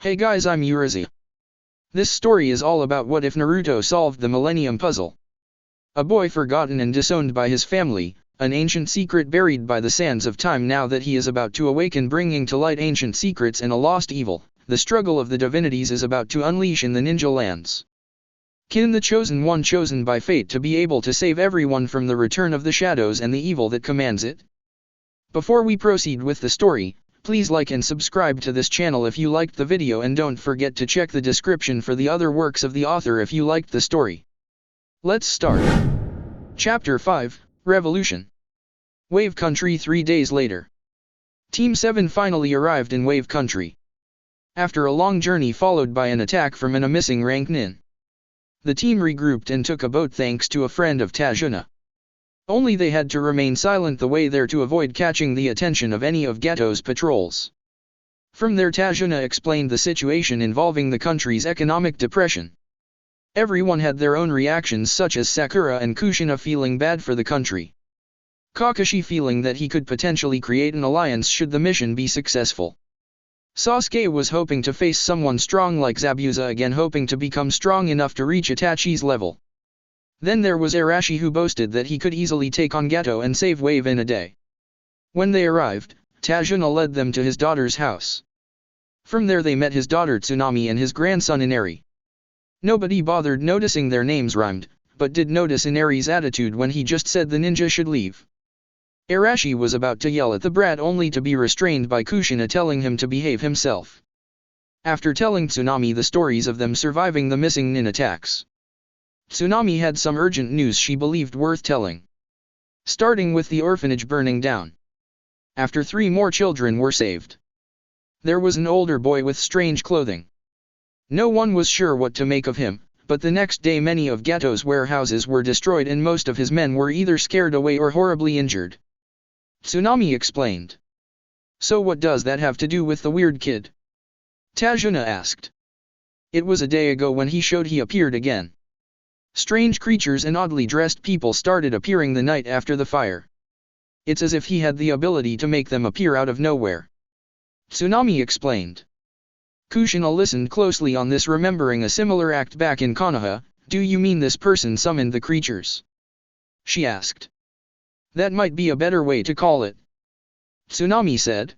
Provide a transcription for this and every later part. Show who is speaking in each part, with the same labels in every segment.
Speaker 1: Hey guys, I'm Urizi. This story is all about what if Naruto solved the Millennium puzzle. A boy forgotten and disowned by his family, an ancient secret buried by the sands of time. Now that he is about to awaken, bringing to light ancient secrets and a lost evil, the struggle of the divinities is about to unleash in the ninja lands. Kin, the chosen one, chosen by fate to be able to save everyone from the return of the shadows and the evil that commands it. Before we proceed with the story, please like and subscribe to this channel if you liked the video, and don't forget to check the description for the other works of the author if you liked the story. Let's start. Chapter 5, Revolution. Wave Country. 3 days later. Team 7 finally arrived in Wave Country. After a long journey followed by an attack from a missing rank nin. The team regrouped and took a boat thanks to a friend of Tajuna. Only they had to remain silent the way there to avoid catching the attention of any of Geto's patrols. From there, Tajuna explained the situation involving the country's economic depression. Everyone had their own reactions, such as Sakura and Kushina feeling bad for the country. Kakashi feeling that he could potentially create an alliance should the mission be successful. Sasuke was hoping to face someone strong like Zabuza again, hoping to become strong enough to reach Itachi's level. Then there was Arashi, who boasted that he could easily take on Geto and save Wave in a day. When they arrived, Tajuna led them to his daughter's house. From there they met his daughter Tsunami and his grandson Inari. Nobody bothered noticing their names rhymed, but did notice Inari's attitude when he just said the ninja should leave. Arashi was about to yell at the brat, only to be restrained by Kushina telling him to behave himself. After telling Tsunami the stories of them surviving the missing nin attacks, Tsunami had some urgent news she believed worth telling. Starting with the orphanage burning down. After 3 more children were saved. There was an older boy with strange clothing. No one was sure what to make of him, but the next day many of Geto's warehouses were destroyed and most of his men were either scared away or horribly injured. Tsunami explained. So what does that have to do with the weird kid? Tajuna asked. It was a day ago when he showed he appeared again. Strange creatures and oddly dressed people started appearing the night after the fire. It's as if he had the ability to make them appear out of nowhere. Tsunami explained. Kushina listened closely on this, remembering a similar act back in Konoha. Do you mean this person summoned the creatures? She asked. That might be a better way to call it, Tsunami said.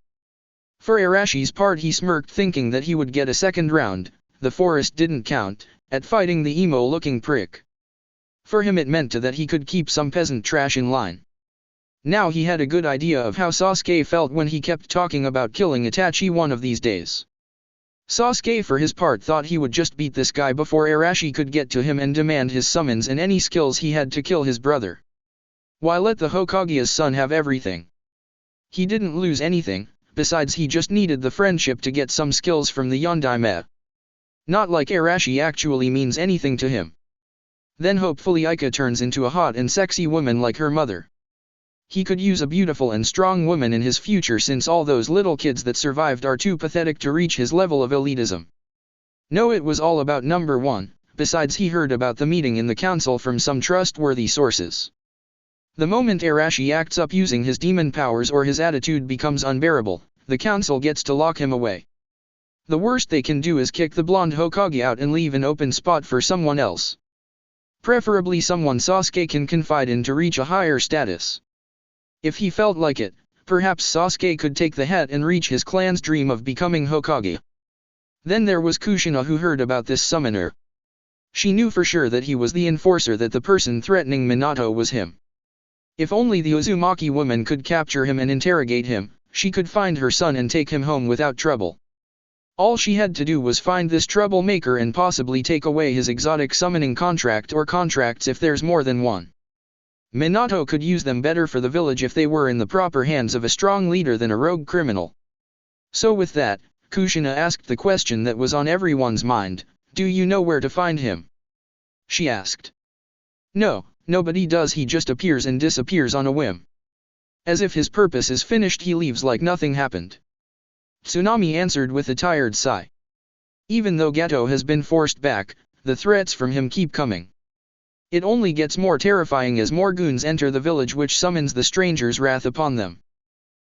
Speaker 1: For Arashi's part, he smirked, thinking that he would get a second round, the forest didn't count, at fighting the emo-looking prick. For him it meant that he could keep some peasant trash in line. Now he had a good idea of how Sasuke felt when he kept talking about killing Itachi one of these days. Sasuke for his part thought he would just beat this guy before Arashi could get to him and demand his summons and any skills he had to kill his brother. Why let the Hokage's son have everything? He didn't lose anything, besides he just needed the friendship to get some skills from the Yondaime. Not like Arashi actually means anything to him. Then hopefully Ika turns into a hot and sexy woman like her mother. He could use a beautiful and strong woman in his future, since all those little kids that survived are too pathetic to reach his level of elitism. No, it was all about number 1, besides he heard about the meeting in the council from some trustworthy sources. The moment Arashi acts up using his demon powers or his attitude becomes unbearable, the council gets to lock him away. The worst they can do is kick the blonde Hokage out and leave an open spot for someone else. Preferably someone Sasuke can confide in to reach a higher status. If he felt like it, perhaps Sasuke could take the hat and reach his clan's dream of becoming Hokage. Then there was Kushina, who heard about this summoner. She knew for sure that he was the enforcer, that the person threatening Minato was him. If only the Uzumaki woman could capture him and interrogate him, she could find her son and take him home without trouble. All she had to do was find this troublemaker and possibly take away his exotic summoning contract or contracts if there's more than one. Minato could use them better for the village if they were in the proper hands of a strong leader than a rogue criminal. So with that, Kushina asked the question that was on everyone's mind. Do you know where to find him? She asked. No, nobody does. He just appears and disappears on a whim. As if his purpose is finished, he leaves like nothing happened. Tsunami answered with a tired sigh. Even though Geto has been forced back, the threats from him keep coming. It only gets more terrifying as more goons enter the village, which summons the stranger's wrath upon them.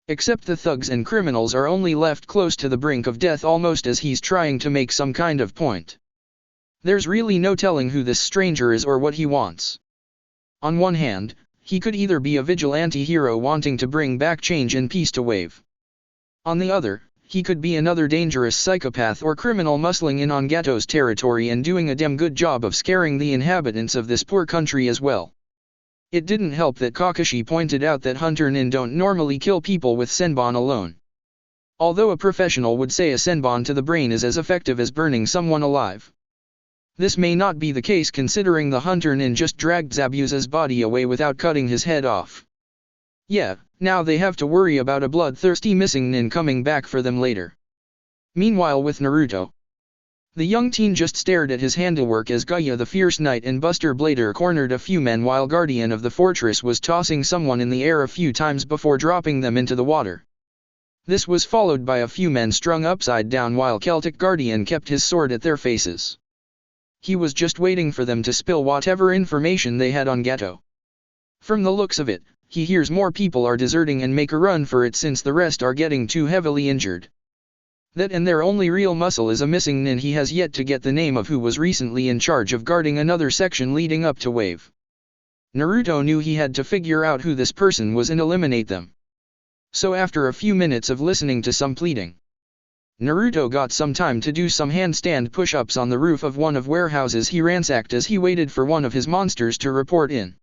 Speaker 1: Except the thugs and criminals are only left close to the brink of death, almost as he's trying to make some kind of point. There's really no telling who this stranger is or what he wants. On one hand, he could either be a vigilante hero wanting to bring back change and peace to Wave. On the other, he could be another dangerous psychopath or criminal muscling in on Gato's territory and doing a damn good job of scaring the inhabitants of this poor country as well. It didn't help that Kakashi pointed out that Hunter Nin don't normally kill people with senbon alone. Although a professional would say a senbon to the brain is as effective as burning someone alive. This may not be the case considering the Hunter Nin just dragged Zabuza's body away without cutting his head off. Yeah, now they have to worry about a bloodthirsty missing Nin coming back for them later. Meanwhile with Naruto, the young teen just stared at his handiwork as Gaia the Fierce Knight and Buster Blader cornered a few men while Guardian of the Fortress was tossing someone in the air a few times before dropping them into the water. This was followed by a few men strung upside down while Celtic Guardian kept his sword at their faces. He was just waiting for them to spill whatever information they had on Gato. From the looks of it, he hears more people are deserting and make a run for it since the rest are getting too heavily injured. That and their only real muscle is a missing Nin. He has yet to get the name of who was recently in charge of guarding another section leading up to Wave. Naruto knew he had to figure out who this person was and eliminate them. So after a few minutes of listening to some pleading, Naruto got some time to do some handstand push-ups on the roof of one of warehouses he ransacked as he waited for one of his monsters to report in.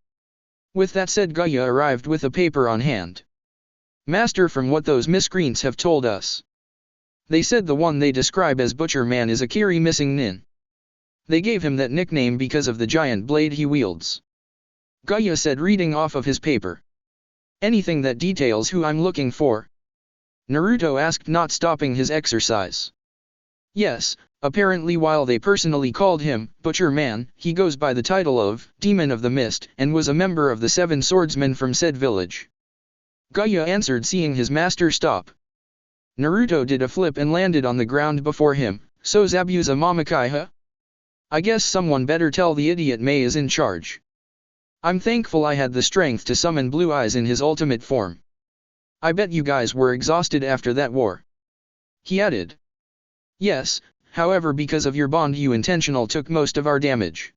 Speaker 1: With that said, Gaia arrived with a paper on hand. Master, from what those miscreants have told us, they said the one they describe as Butcher Man is a Kiri missing Nin. They gave him that nickname because of the giant blade he wields. Gaia said, reading off of his paper. Anything that details who I'm looking for? Naruto asked, not stopping his exercise. Yes, apparently while they personally called him Butcher Man, he goes by the title of Demon of the Mist and was a member of the 7 swordsmen from said village. Gaia answered, seeing his master stop. Naruto did a flip and landed on the ground before him. So Zabuza Mamakai, huh? I guess someone better tell the idiot May is in charge. I'm thankful I had the strength to summon Blue Eyes in his ultimate form. I bet you guys were exhausted after that war. He added. Yes, however because of your bond you intentional took most of our damage.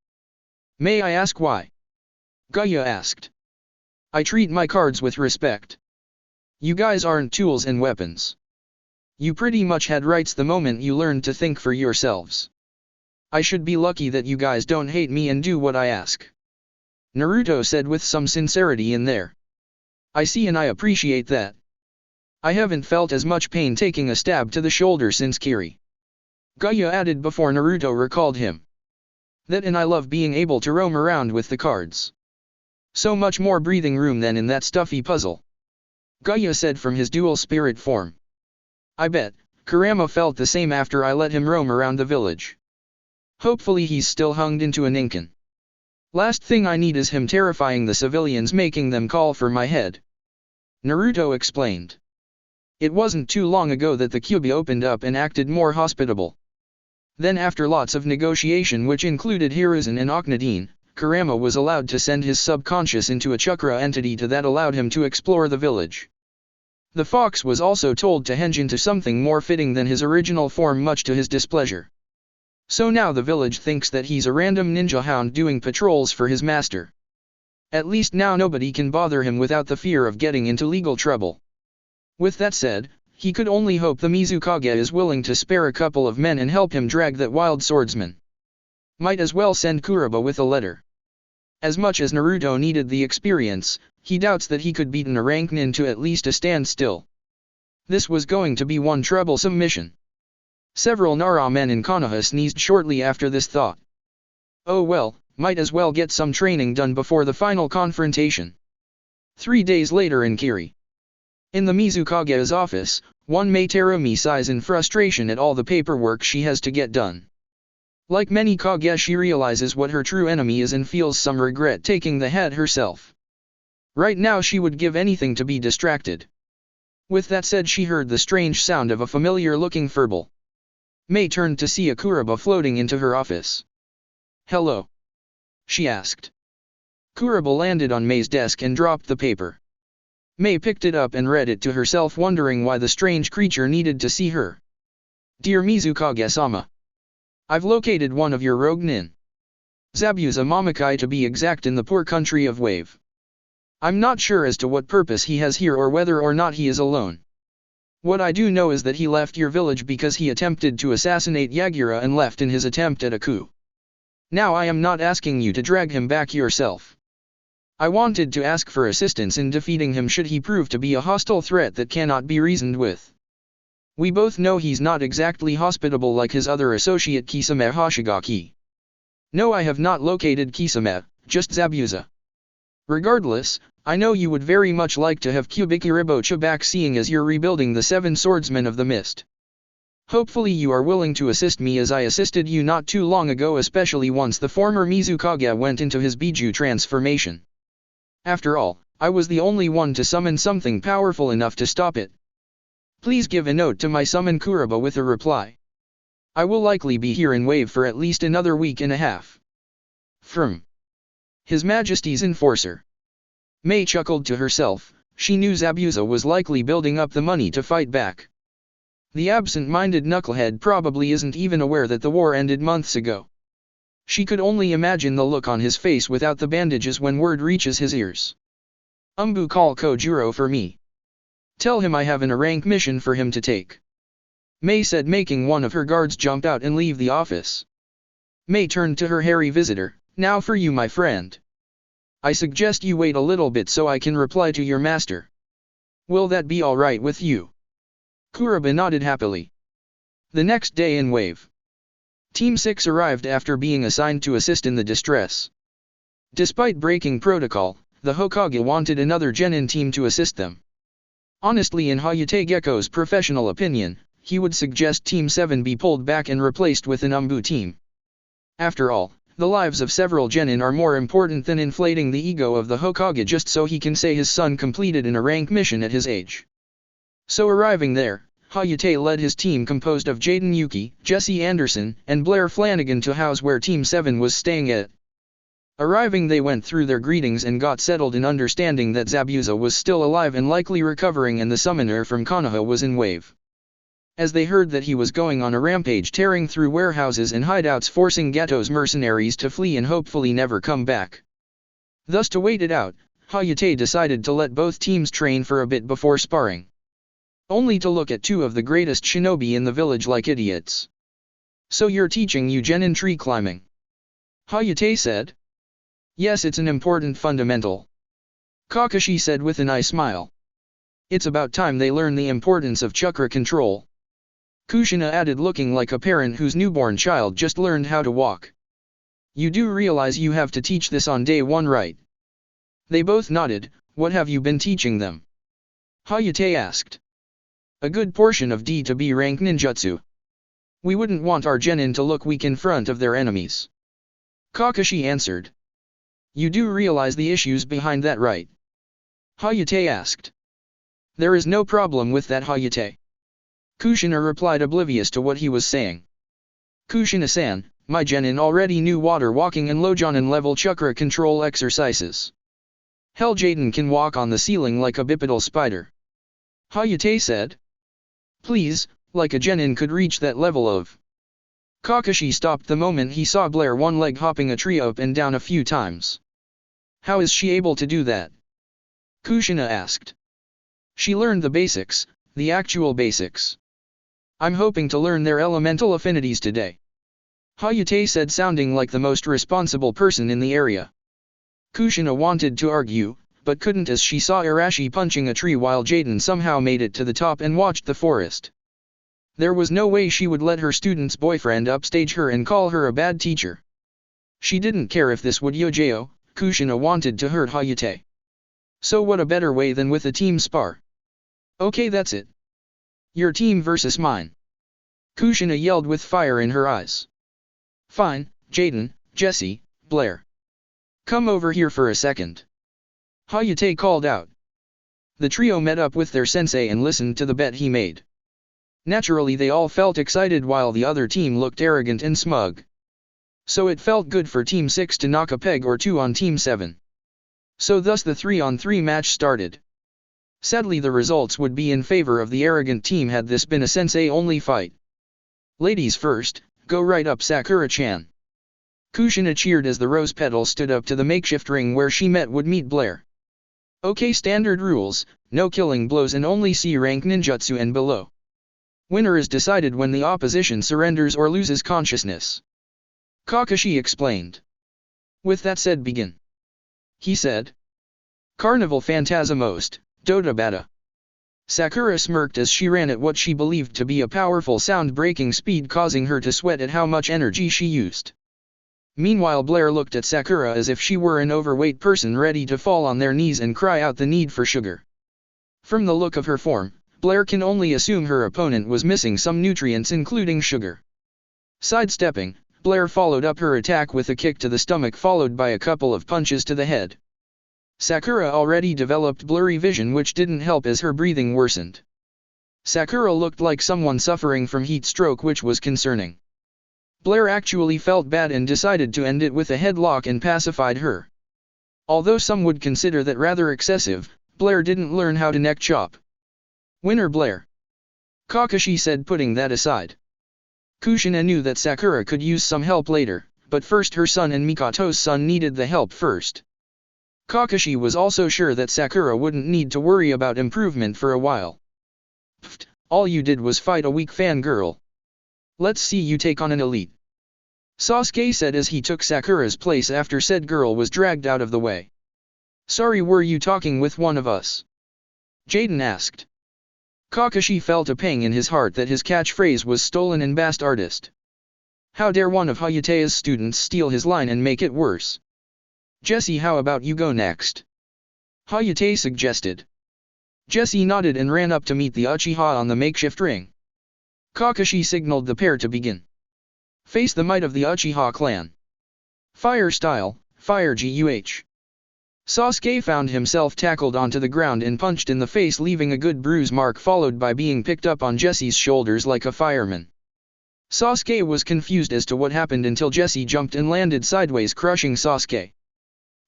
Speaker 1: May I ask why? Gaia asked. I treat my cards with respect. You guys aren't tools and weapons. You pretty much had rights the moment you learned to think for yourselves. I should be lucky that you guys don't hate me and do what I ask. Naruto said with some sincerity in there. I see and I appreciate that. I haven't felt as much pain taking a stab to the shoulder since Kiri. Gaia added before Naruto recalled him. That and I love being able to roam around with the cards. So much more breathing room than in that stuffy puzzle. Gaia said from his dual spirit form. I bet, Kurama felt the same after I let him roam around the village. Hopefully he's still hung into a ninkin. Last thing I need is him terrifying the civilians, making them call for my head. Naruto explained. It wasn't too long ago that the Kyuubi opened up and acted more hospitable. Then after lots of negotiation which included Hiruzen and Akhenaten, Kurama was allowed to send his subconscious into a chakra entity that allowed him to explore the village. The fox was also told to change into something more fitting than his original form, much to his displeasure. So now the village thinks that he's a random ninja hound doing patrols for his master. At least now nobody can bother him without the fear of getting into legal trouble. With that said, he could only hope the Mizukage is willing to spare a couple of men and help him drag that wild swordsman. Might as well send Kuraba with a letter. As much as Naruto needed the experience, he doubts that he could beaten a rank nin to at least a standstill. This was going to be one troublesome mission. Several Nara men in Konoha sneezed shortly after this thought. Oh well, might as well get some training done before the final confrontation. 3 days later in Kiri. In the Mizukage's office, one Mei Terumi sighs in frustration at all the paperwork she has to get done. Like many Kage, she realizes what her true enemy is and feels some regret taking the head herself. Right now she would give anything to be distracted. With that said, she heard the strange sound of a familiar-looking furball. Mei turned to see a Kuraba floating into her office. Hello? She asked. Kuraba landed on Mei's desk and dropped the paper. Mei picked it up and read it to herself, wondering why the strange creature needed to see her. Dear Mizukage-sama, I've located one of your rogue nin. Zabuza Mamakai to be exact, in the poor country of Wave. I'm not sure as to what purpose he has here or whether or not he is alone. What I do know is that he left your village because he attempted to assassinate Yagura and left in his attempt at a coup. Now I am not asking you to drag him back yourself. I wanted to ask for assistance in defeating him should he prove to be a hostile threat that cannot be reasoned with. We both know he's not exactly hospitable like his other associate Kisame Hoshigaki. No, I have not located Kisame, just Zabuza. Regardless, I know you would very much like to have Kubikiribocha back, seeing as you're rebuilding the 7 Swordsmen of the Mist. Hopefully you are willing to assist me as I assisted you not too long ago, especially once the former Mizukage went into his Biju transformation. After all, I was the only one to summon something powerful enough to stop it. Please give a note to my summon Kuraba with a reply. I will likely be here in Wave for at least another week and a half. From His Majesty's Enforcer. Mei chuckled to herself. She knew Zabuza was likely building up the money to fight back. The absent-minded knucklehead probably isn't even aware that the war ended months ago. She could only imagine the look on his face without the bandages when word reaches his ears. Call Kojuro for me. Tell him I have an rank mission for him to take. Mei said, making one of her guards jump out and leave the office. Mei turned to her hairy visitor. Now for you, my friend. I suggest you wait a little bit so I can reply to your master. Will that be all right with you? Kuraba nodded happily. The next day in Wave. Team 6 arrived after being assigned to assist in the distress. Despite breaking protocol, the Hokage wanted another genin team to assist them. Honestly, in Hayate Gecko's professional opinion, he would suggest Team 7 be pulled back and replaced with an Umbu team. After all, the lives of several genin are more important than inflating the ego of the Hokage just so he can say his son completed a rank mission at his age. So arriving there, Hayate led his team composed of Jaden Yuki, Jesse Anderson, and Blair Flanagan to house where Team 7 was staying at. Arriving, they went through their greetings and got settled in understanding that Zabuza was still alive and likely recovering, and the summoner from Konoha was in Wave. As they heard that he was going on a rampage, tearing through warehouses and hideouts, forcing Gato's mercenaries to flee and hopefully never come back. Thus, to wait it out, Hayate decided to let both teams train for a bit before sparring. Only to look at 2 of the greatest shinobi in the village like idiots. So you're teaching you genin tree climbing? Hayate said. Yes, it's an important fundamental. Kakashi said with a nice smile. It's about time they learn the importance of chakra control. Kushina added, looking like a parent whose newborn child just learned how to walk. You do realize you have to teach this on day 1, right? They both nodded. What have you been teaching them? Hayate asked. A good portion of D to B rank ninjutsu. We wouldn't want our genin to look weak in front of their enemies. Kakashi answered. You do realize the issues behind that, right? Hayate asked. There is no problem with that, Hayate. Kushina replied, oblivious to what he was saying. Kushina-san, my genin already knew water walking and low jonin level chakra control exercises. Hell, Jaden can walk on the ceiling like a bipedal spider. Hayate said. Please, like a genin could reach that level of... Kakashi stopped the moment he saw Blair one leg hopping a tree up and down a few times. How is she able to do that? Kushina asked. She learned the basics, the actual basics. I'm hoping to learn their elemental affinities today. Hayate said, sounding like the most responsible person in the area. Kushina wanted to argue, but couldn't as she saw Arashi punching a tree while Jaden somehow made it to the top and watched the forest. There was no way she would let her student's boyfriend upstage her and call her a bad teacher. She didn't care if this would Yojeo. Kushina wanted to hurt Hayate. So what a better way than with a team spar? Okay, that's it. Your team versus mine. Kushina yelled with fire in her eyes. Fine, Jaden, Jesse, Blair. Come over here for a second. Hayate called out. The trio met up with their sensei and listened to the bet he made. Naturally, they all felt excited while the other team looked arrogant and smug. So it felt good for Team 6 to knock a peg or 2 on Team 7. So thus the 3-on-3 match started. Sadly, the results would be in favor of the arrogant team had this been a sensei-only fight. Ladies first, go right up Sakura-chan. Kushina cheered as the rose petal stood up to the makeshift ring where she would meet Blair. Okay, standard rules, no killing blows and only C-rank ninjutsu and below. Winner is decided when the opposition surrenders or loses consciousness. Kakashi explained. With that said, begin. He said. Carnival Phantasmost, Dota. Sakura smirked as she ran at what she believed to be a powerful sound-breaking speed, causing her to sweat at how much energy she used. Meanwhile, Blair looked at Sakura as if she were an overweight person ready to fall on their knees and cry out the need for sugar. From the look of her form, Blair can only assume her opponent was missing some nutrients including sugar. Sidestepping, Blair followed up her attack with a kick to the stomach followed by a couple of punches to the head. Sakura already developed blurry vision, which didn't help as her breathing worsened. Sakura looked like someone suffering from heat stroke, which was concerning. Blair actually felt bad and decided to end it with a headlock and pacified her. Although some would consider that rather excessive, Blair didn't learn how to neck chop. Winner Blair. Kakashi said, putting that aside. Kushina knew that Sakura could use some help later, but first her son and Mikato's son needed the help first. Kakashi was also sure that Sakura wouldn't need to worry about improvement for a while. Pfft, all you did was fight a weak fangirl. Let's see you take on an elite. Sasuke said as he took Sakura's place after said girl was dragged out of the way. Sorry, were you talking with one of us? Jaden asked. Kakashi felt a pang in his heart that his catchphrase was stolen and bast artist. How dare one of Hayate's students steal his line and make it worse? Jesse, how about you go next? Hayate suggested. Jesse nodded and ran up to meet the Uchiha on the makeshift ring. Kakashi signaled the pair to begin. Face the might of the Uchiha clan. Fire style, fire GUH. Sasuke found himself tackled onto the ground and punched in the face, leaving a good bruise mark followed by being picked up on Jesse's shoulders like a fireman. Sasuke was confused as to what happened until Jesse jumped and landed sideways, crushing Sasuke.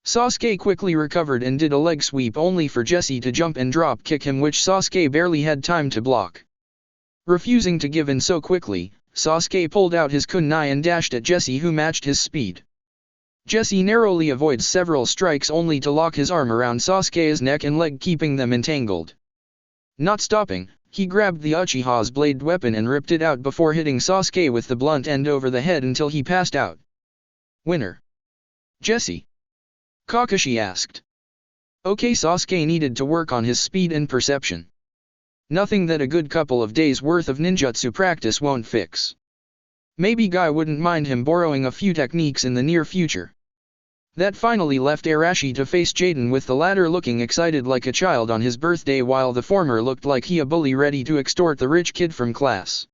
Speaker 1: Sasuke quickly recovered and did a leg sweep only for Jesse to jump and drop kick him, which Sasuke barely had time to block. Refusing to give in so quickly, Sasuke pulled out his kunai and dashed at Jesse, who matched his speed. Jesse narrowly avoids several strikes only to lock his arm around Sasuke's neck and leg, keeping them entangled. Not stopping, he grabbed the Uchiha's blade weapon and ripped it out before hitting Sasuke with the blunt end over the head until he passed out. Winner. Jesse. Kakashi asked. Okay, Sasuke needed to work on his speed and perception. Nothing that a good couple of days worth of ninjutsu practice won't fix. Maybe Guy wouldn't mind him borrowing a few techniques in the near future. That finally left Arashi to face Jaden, with the latter looking excited like a child on his birthday while the former looked like a bully ready to extort the rich kid from class.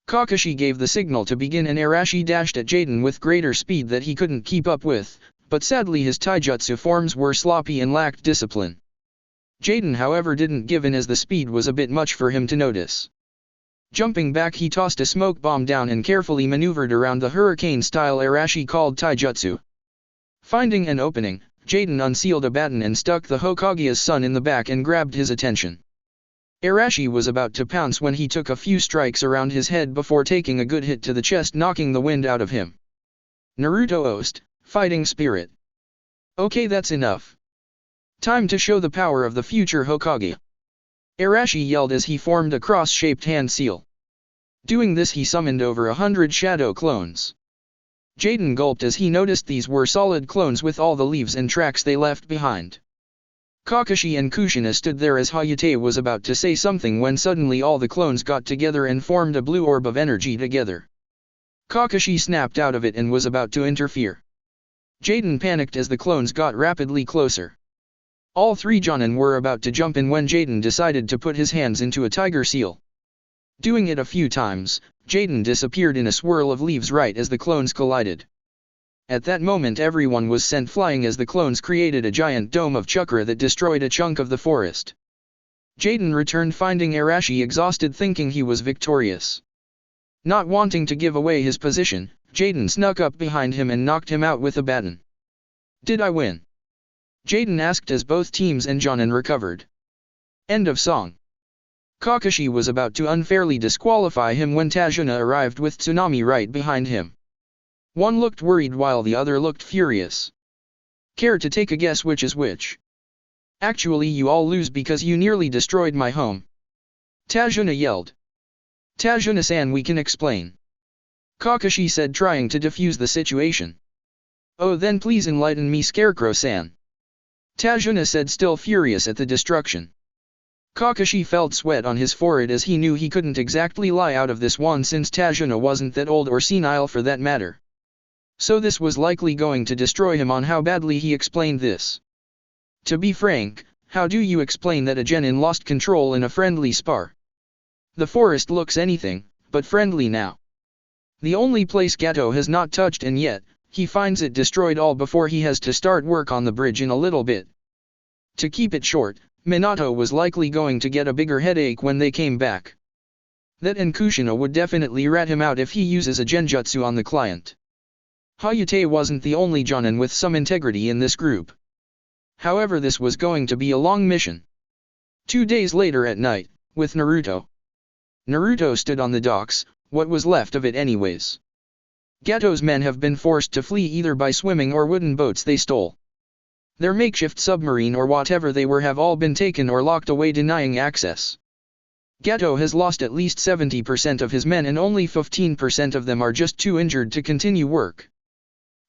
Speaker 1: Kakashi gave the signal to begin and Arashi dashed at Jaden with greater speed that he couldn't keep up with, but sadly his taijutsu forms were sloppy and lacked discipline. Jaden, however, didn't give in as the speed was a bit much for him to notice. Jumping back, he tossed a smoke bomb down and carefully maneuvered around the hurricane-style Arashi called taijutsu. Finding an opening, Jaden unsealed a baton and stuck the Hokage's son in the back and grabbed his attention. Arashi was about to pounce when he took a few strikes around his head before taking a good hit to the chest, knocking the wind out of him. Naruto Ost, fighting spirit. Okay, that's enough. Time to show the power of the future Hokage. Arashi yelled as he formed a cross-shaped hand seal. Doing this, he summoned over 100 shadow clones. Jaden gulped as he noticed these were solid clones with all the leaves and tracks they left behind. Kakashi and Kushina stood there as Hayate was about to say something when suddenly all the clones got together and formed a blue orb of energy together. Kakashi snapped out of it and was about to interfere. Jaden panicked as the clones got rapidly closer. All three Jonin were about to jump in when Jaden decided to put his hands into a tiger seal. Doing it a few times, Jaden disappeared in a swirl of leaves right as the clones collided. At that moment everyone was sent flying as the clones created a giant dome of chakra that destroyed a chunk of the forest. Jaden returned finding Arashi exhausted, thinking he was victorious. Not wanting to give away his position, Jaden snuck up behind him and knocked him out with a baton. Did I win? Jaden asked as both teams and Jonin recovered. End of song. Kakashi was about to unfairly disqualify him when Tajuna arrived with Tsunami right behind him. One looked worried while the other looked furious. Care to take a guess which is which? Actually you all lose because you nearly destroyed my home. Tajuna yelled. Tajuna-san, we can explain. Kakashi said, trying to defuse the situation. Oh, then please enlighten me, Scarecrow-san. Tajuna said, still furious at the destruction. Kakashi felt sweat on his forehead as he knew he couldn't exactly lie out of this one since Tajuna wasn't that old or senile for that matter. So this was likely going to destroy him. On how badly he explained this. To be frank, how do you explain that a genin lost control in a friendly spar? The forest looks anything but friendly now. The only place Gato has not touched, and yet, he finds it destroyed all before he has to start work on the bridge in a little bit. To keep it short, Minato was likely going to get a bigger headache when they came back. That and Kushina would definitely rat him out if he uses a genjutsu on the client. Hayate wasn't the only jonin with some integrity in this group. However, this was going to be a long mission. 2 days later at night, with Naruto. Naruto stood on the docks, what was left of it anyways. Gato's men have been forced to flee either by swimming or wooden boats they stole. Their makeshift submarine or whatever they were have all been taken or locked away, denying access. Gato has lost at least 70% of his men and only 15% of them are just too injured to continue work.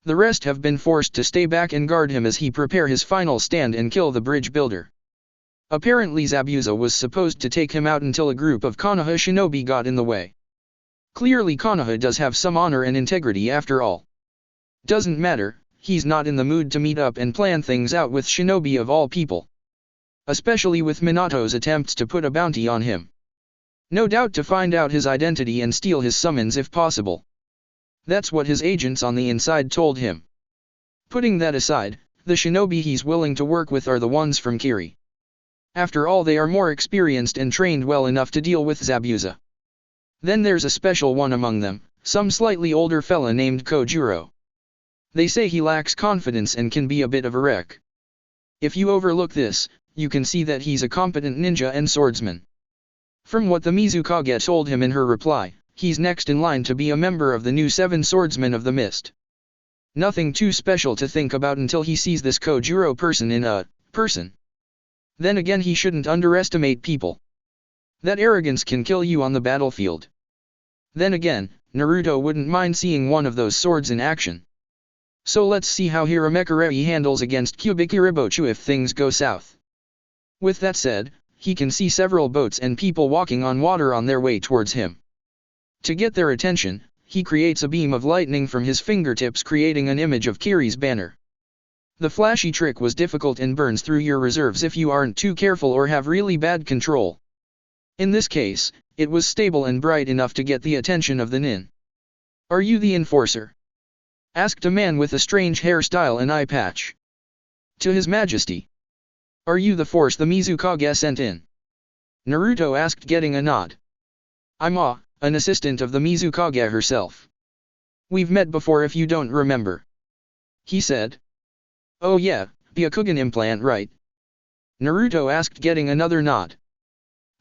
Speaker 1: The rest have been forced to stay back and guard him as he prepare his final stand and kill the bridge builder. Apparently Zabuza was supposed to take him out until a group of Konoha shinobi got in the way. Clearly Konoha does have some honor and integrity after all. Doesn't matter, he's not in the mood to meet up and plan things out with shinobi of all people. Especially with Minato's attempts to put a bounty on him. No doubt to find out his identity and steal his summons if possible. That's what his agents on the inside told him. Putting that aside, the shinobi he's willing to work with are the ones from Kiri. After all, they are more experienced and trained well enough to deal with Zabuza. Then there's a special one among them, some slightly older fella named Kojuro. They say he lacks confidence and can be a bit of a wreck. If you overlook this, you can see that he's a competent ninja and swordsman. From what the Mizukage told him in her reply, he's next in line to be a member of the new 7 Swordsmen of the Mist. Nothing too special to think about until he sees this Kojuro person in person. Then again, he shouldn't underestimate people. That arrogance can kill you on the battlefield. Then again, Naruto wouldn't mind seeing one of those swords in action. So let's see how Hiramekarei handles against Kubikiribochu if things go south. With that said, he can see several boats and people walking on water on their way towards him. To get their attention, he creates a beam of lightning from his fingertips, creating an image of Kiri's banner. The flashy trick was difficult and burns through your reserves if you aren't too careful or have really bad control. In this case, it was stable and bright enough to get the attention of the nin. Are you the enforcer? Asked a man with a strange hairstyle and eye patch. To his majesty. Are you the force the Mizukage sent in? Naruto asked, getting a nod. I'm an assistant of the Mizukage herself. We've met before if you don't remember. He said. Oh yeah, Byakugan implant, right? Naruto asked, getting another nod.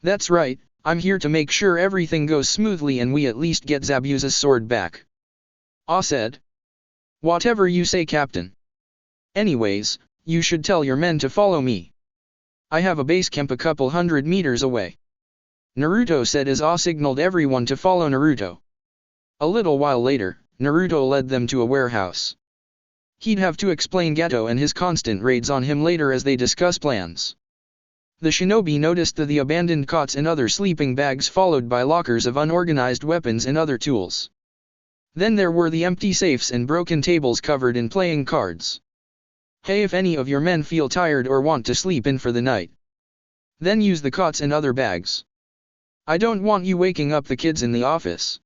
Speaker 1: That's right, I'm here to make sure everything goes smoothly and we at least get Zabuza's sword back. Said. Whatever you say, Captain. Anyways, you should tell your men to follow me. I have a base camp a couple 100 meters away. Naruto said as signaled everyone to follow Naruto. A little while later, Naruto led them to a warehouse. He'd have to explain Gato and his constant raids on him later as they discuss plans. The shinobi noticed the abandoned cots and other sleeping bags, followed by lockers of unorganized weapons and other tools. Then there were the empty safes and broken tables covered in playing cards. Hey, if any of your men feel tired or want to sleep in for the night, then use the cots and other bags. I don't want you waking up the kids in the office.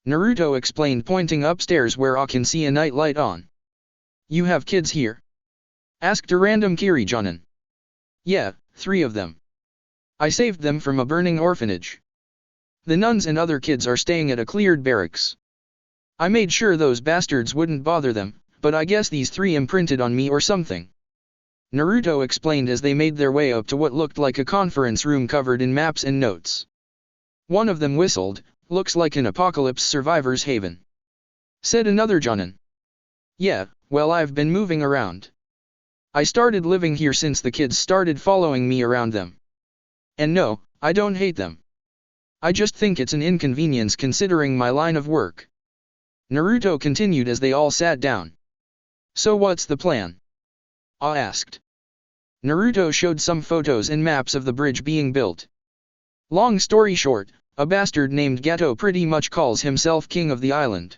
Speaker 1: Naruto explained, pointing upstairs where I can see a night light on. You have kids here? Asked a random Kiri-jonin. Yeah, 3 of them. I saved them from a burning orphanage. The nuns and other kids are staying at a cleared barracks. I made sure those bastards wouldn't bother them, but I guess these 3 imprinted on me or something. Naruto explained as they made their way up to what looked like a conference room covered in maps and notes. One of them whistled, "Looks like an apocalypse survivor's haven," said another Jonin. "Yeah, well, I've been moving around. I started living here since the kids started following me around them. And no, I don't hate them. I just think it's an inconvenience considering my line of work." Naruto continued as they all sat down. "So what's the plan?" I asked. Naruto showed some photos and maps of the bridge being built. Long story short, a bastard named Gato pretty much calls himself king of the island.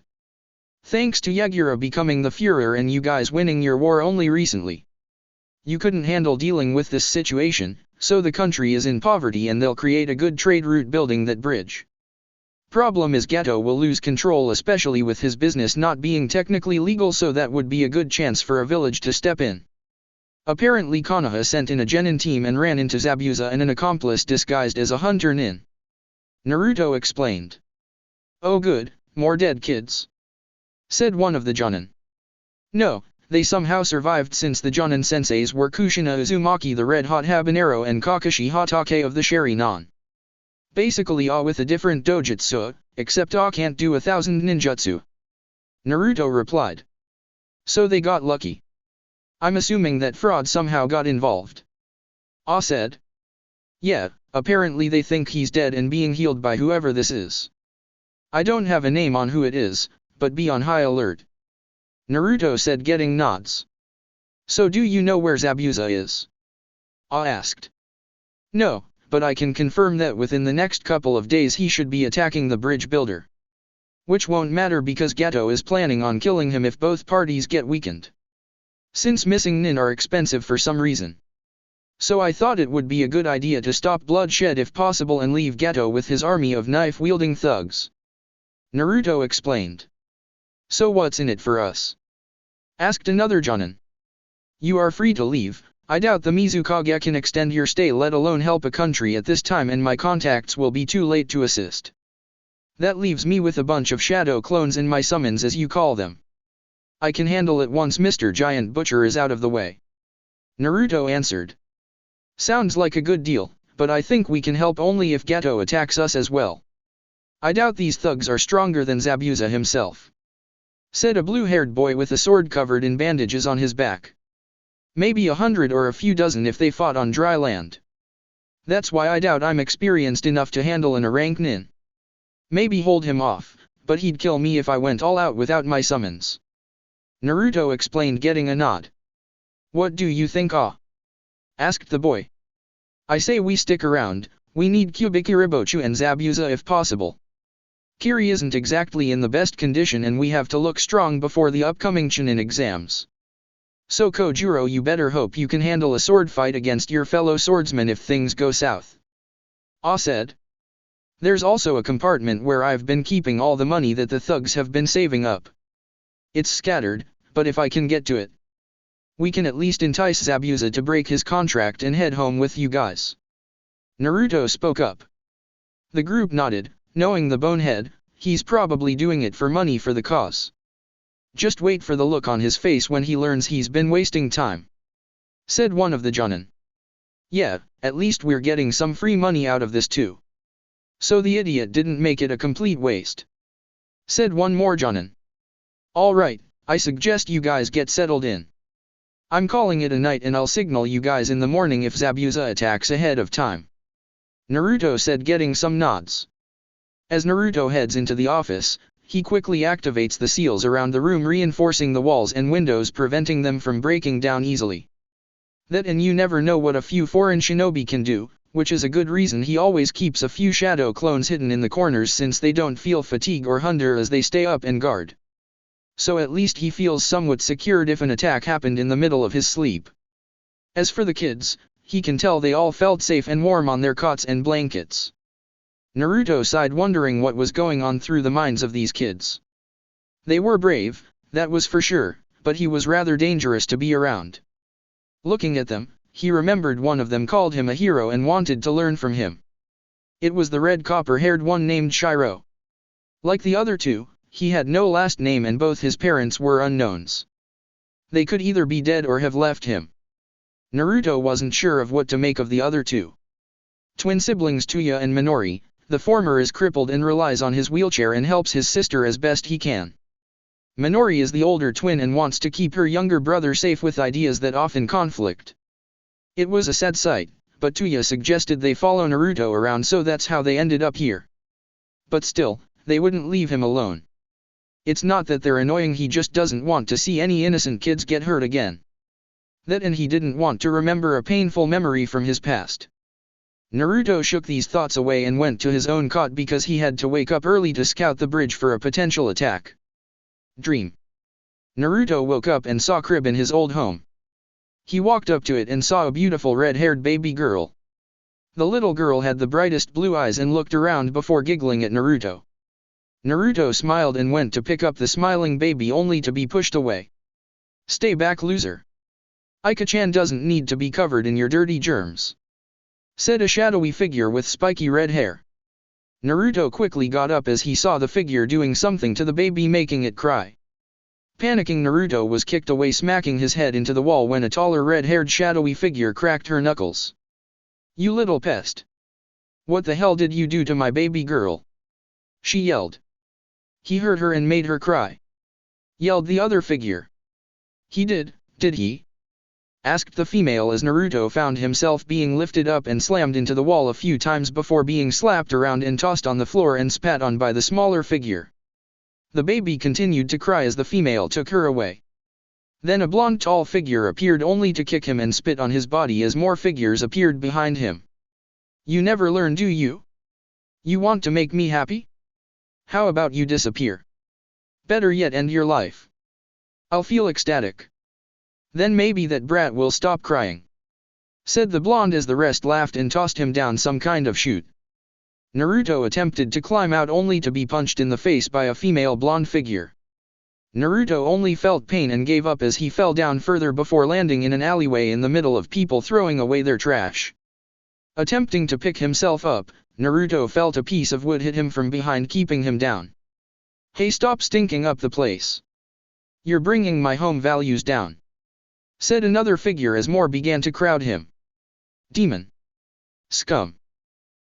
Speaker 1: Thanks to Yagura becoming the Führer and you guys winning your war only recently. You couldn't handle dealing with this situation, so the country is in poverty and they'll create a good trade route building that bridge. Problem is Gato will lose control, especially with his business not being technically legal, so that would be a good chance for a village to step in. Apparently Konoha sent in a genin team and ran into Zabuza and an accomplice disguised as a hunter nin. Naruto explained. "Oh good, more dead kids," said one of the Jonin. "No, they somehow survived since the Jonin senseis were Kushina Uzumaki the Red Hot Habanero and Kakashi Hatake of the Sharingan. Basically all with a different dojutsu, except all can't do 1,000 ninjutsu." Naruto replied. "So they got lucky. I'm assuming that fraud somehow got involved." Ah said. "Yeah, apparently they think he's dead and being healed by whoever this is. I don't have a name on who it is, but be on high alert." Naruto said, getting nods. "So do you know where Zabuza is?" Ah asked. "No, but I can confirm that within the next couple of days he should be attacking the bridge builder. Which won't matter because Gato is planning on killing him if both parties get weakened. Since missing nin are expensive for some reason. So I thought it would be a good idea to stop bloodshed if possible and leave Gato with his army of knife-wielding thugs." Naruto explained. "So what's in it for us?" asked another Jonin. "You are free to leave. I doubt the Mizukage can extend your stay, let alone help a country at this time, and my contacts will be too late to assist. That leaves me with a bunch of shadow clones and my summons as you call them. I can handle it once Mr. Giant Butcher is out of the way." Naruto answered. "Sounds like a good deal, but I think we can help only if Gato attacks us as well. I doubt these thugs are stronger than Zabuza himself," said a blue-haired boy with a sword covered in bandages on his back. "Maybe 100 or a few dozen if they fought on dry land. That's why I doubt I'm experienced enough to handle an rank nin. Maybe hold him off, but he'd kill me if I went all out without my summons." Naruto explained, getting a nod. "What do you think, asked the boy. "I say we stick around. We need Kubikiribochu and Zabuza if possible. Kiri isn't exactly in the best condition and we have to look strong before the upcoming Chunin exams. So Kojuro, you better hope you can handle a sword fight against your fellow swordsmen if things go south." Ah said. "There's also a compartment where I've been keeping all the money that the thugs have been saving up. It's scattered, but if I can get to it, we can at least entice Zabuza to break his contract and head home with you guys." Naruto spoke up. The group nodded, knowing the bonehead, he's probably doing it for money for the cause. Just wait for the look on his face when he learns he's been wasting time, said one of the Jonin. "Yeah, at least we're getting some free money out of this too. So the idiot didn't make it a complete waste," said one more Jonin. "Alright, I suggest you guys get settled in. I'm calling it a night and I'll signal you guys in the morning if Zabuza attacks ahead of time," Naruto said, getting some nods. As Naruto heads into the office, he quickly activates the seals around the room, reinforcing the walls and windows, preventing them from breaking down easily. That and you never know what a few foreign shinobi can do, which is a good reason he always keeps a few shadow clones hidden in the corners, since they don't feel fatigue or hunger as they stay up and guard. So at least he feels somewhat secured if an attack happened in the middle of his sleep. As for the kids, he can tell they all felt safe and warm on their cots and blankets. Naruto sighed, wondering what was going on through the minds of these kids. They were brave, that was for sure, but he was rather dangerous to be around. Looking at them, he remembered one of them called him a hero and wanted to learn from him. It was the red copper-haired one named Shiro. Like the other two, he had no last name and both his parents were unknowns. They could either be dead or have left him. Naruto wasn't sure of what to make of the other two. Twin siblings Tuya and Minori, the former is crippled and relies on his wheelchair and helps his sister as best he can. Minori is the older twin and wants to keep her younger brother safe with ideas that often conflict. It was a sad sight, but Tuya suggested they follow Naruto around, so that's how they ended up here. But still, they wouldn't leave him alone. It's not that they're annoying, he just doesn't want to see any innocent kids get hurt again. That, and he didn't want to remember a painful memory from his past. Naruto shook these thoughts away and went to his own cot because he had to wake up early to scout the bridge for a potential attack. Dream. Naruto woke up and saw crib in his old home. He walked up to it and saw a beautiful red-haired baby girl. The little girl had the brightest blue eyes and looked around before giggling at Naruto. Naruto smiled and went to pick up the smiling baby only to be pushed away. "Stay back, loser. Ika-chan doesn't need to be covered in your dirty germs," said a shadowy figure with spiky red hair. Naruto quickly got up as he saw the figure doing something to the baby, making it cry. Panicking, Naruto was kicked away, smacking his head into the wall when a taller red-haired shadowy figure cracked her knuckles. "You little pest! What the hell did you do to my baby girl?" she yelled. "He hurt her and made her cry," yelled the other figure. "He did he?" asked the female as Naruto found himself being lifted up and slammed into the wall a few times before being slapped around and tossed on the floor and spat on by the smaller figure. The baby continued to cry as the female took her away. Then a blonde tall figure appeared only to kick him and spit on his body as more figures appeared behind him. "You never learn, do you? You want to make me happy? How about you disappear? Better yet, end your life. I'll feel ecstatic. Then maybe that brat will stop crying," said the blonde as the rest laughed and tossed him down some kind of chute. Naruto attempted to climb out only to be punched in the face by a female blonde figure. Naruto only felt pain and gave up as he fell down further before landing in an alleyway in the middle of people throwing away their trash. Attempting to pick himself up, Naruto felt a piece of wood hit him from behind, keeping him down. "Hey, stop stinking up the place. You're bringing my home values down," said another figure as more began to crowd him. "Demon. Scum.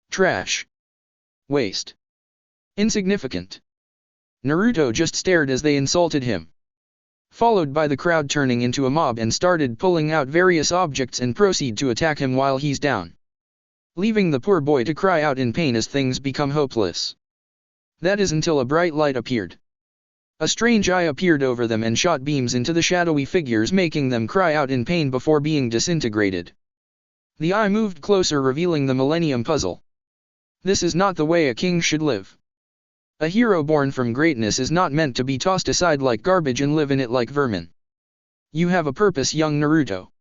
Speaker 1: Trash. Waste. Insignificant." Naruto just stared as they insulted him. Followed by the crowd turning into a mob and started pulling out various objects and proceed to attack him while he's down, leaving the poor boy to cry out in pain as things become hopeless. That is until a bright light appeared. A strange eye appeared over them and shot beams into the shadowy figures, making them cry out in pain before being disintegrated. The eye moved closer, revealing the Millennium puzzle. This is not the way a king should live. A hero born from greatness is not meant to be tossed aside like garbage and live in it like vermin. "You have a purpose, young Naruto,"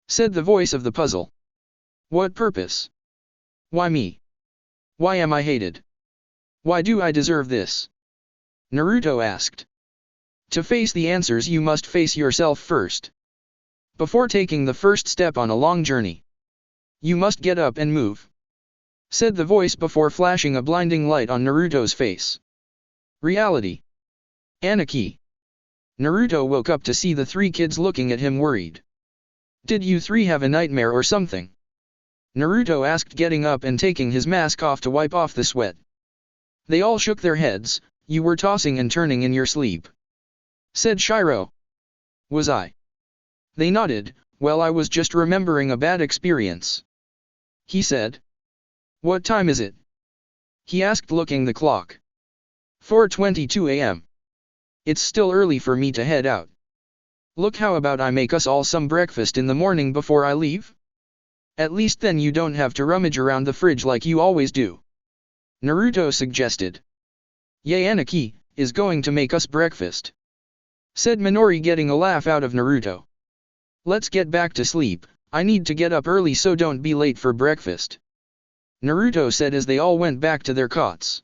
Speaker 1: said the voice of the puzzle. "What purpose? Why me? Why am I hated? Why do I deserve this?" Naruto asked. "To face the answers, you must face yourself first. Before taking the first step on a long journey, you must get up and move," said the voice before flashing a blinding light on Naruto's face. Reality. Anarchy. Naruto woke up to see the three kids looking at him worried. "Did you three have a nightmare or something?" Naruto asked, getting up and taking his mask off to wipe off the sweat. They all shook their heads. "You were tossing and turning in your sleep," said Shiro. "Was I?" They nodded. "Well, I was just remembering a bad experience," he said. "What time is it?" he asked, looking the clock. 4:22 a.m. It's still early for me to head out. Look, how about I make us all some breakfast in the morning before I leave? At least then you don't have to rummage around the fridge like you always do," Naruto suggested. "Yayanaki is going to make us breakfast," said Minori, getting a laugh out of Naruto. "Let's get back to sleep. I need to get up early, so don't be late for breakfast," Naruto said as they all went back to their cots.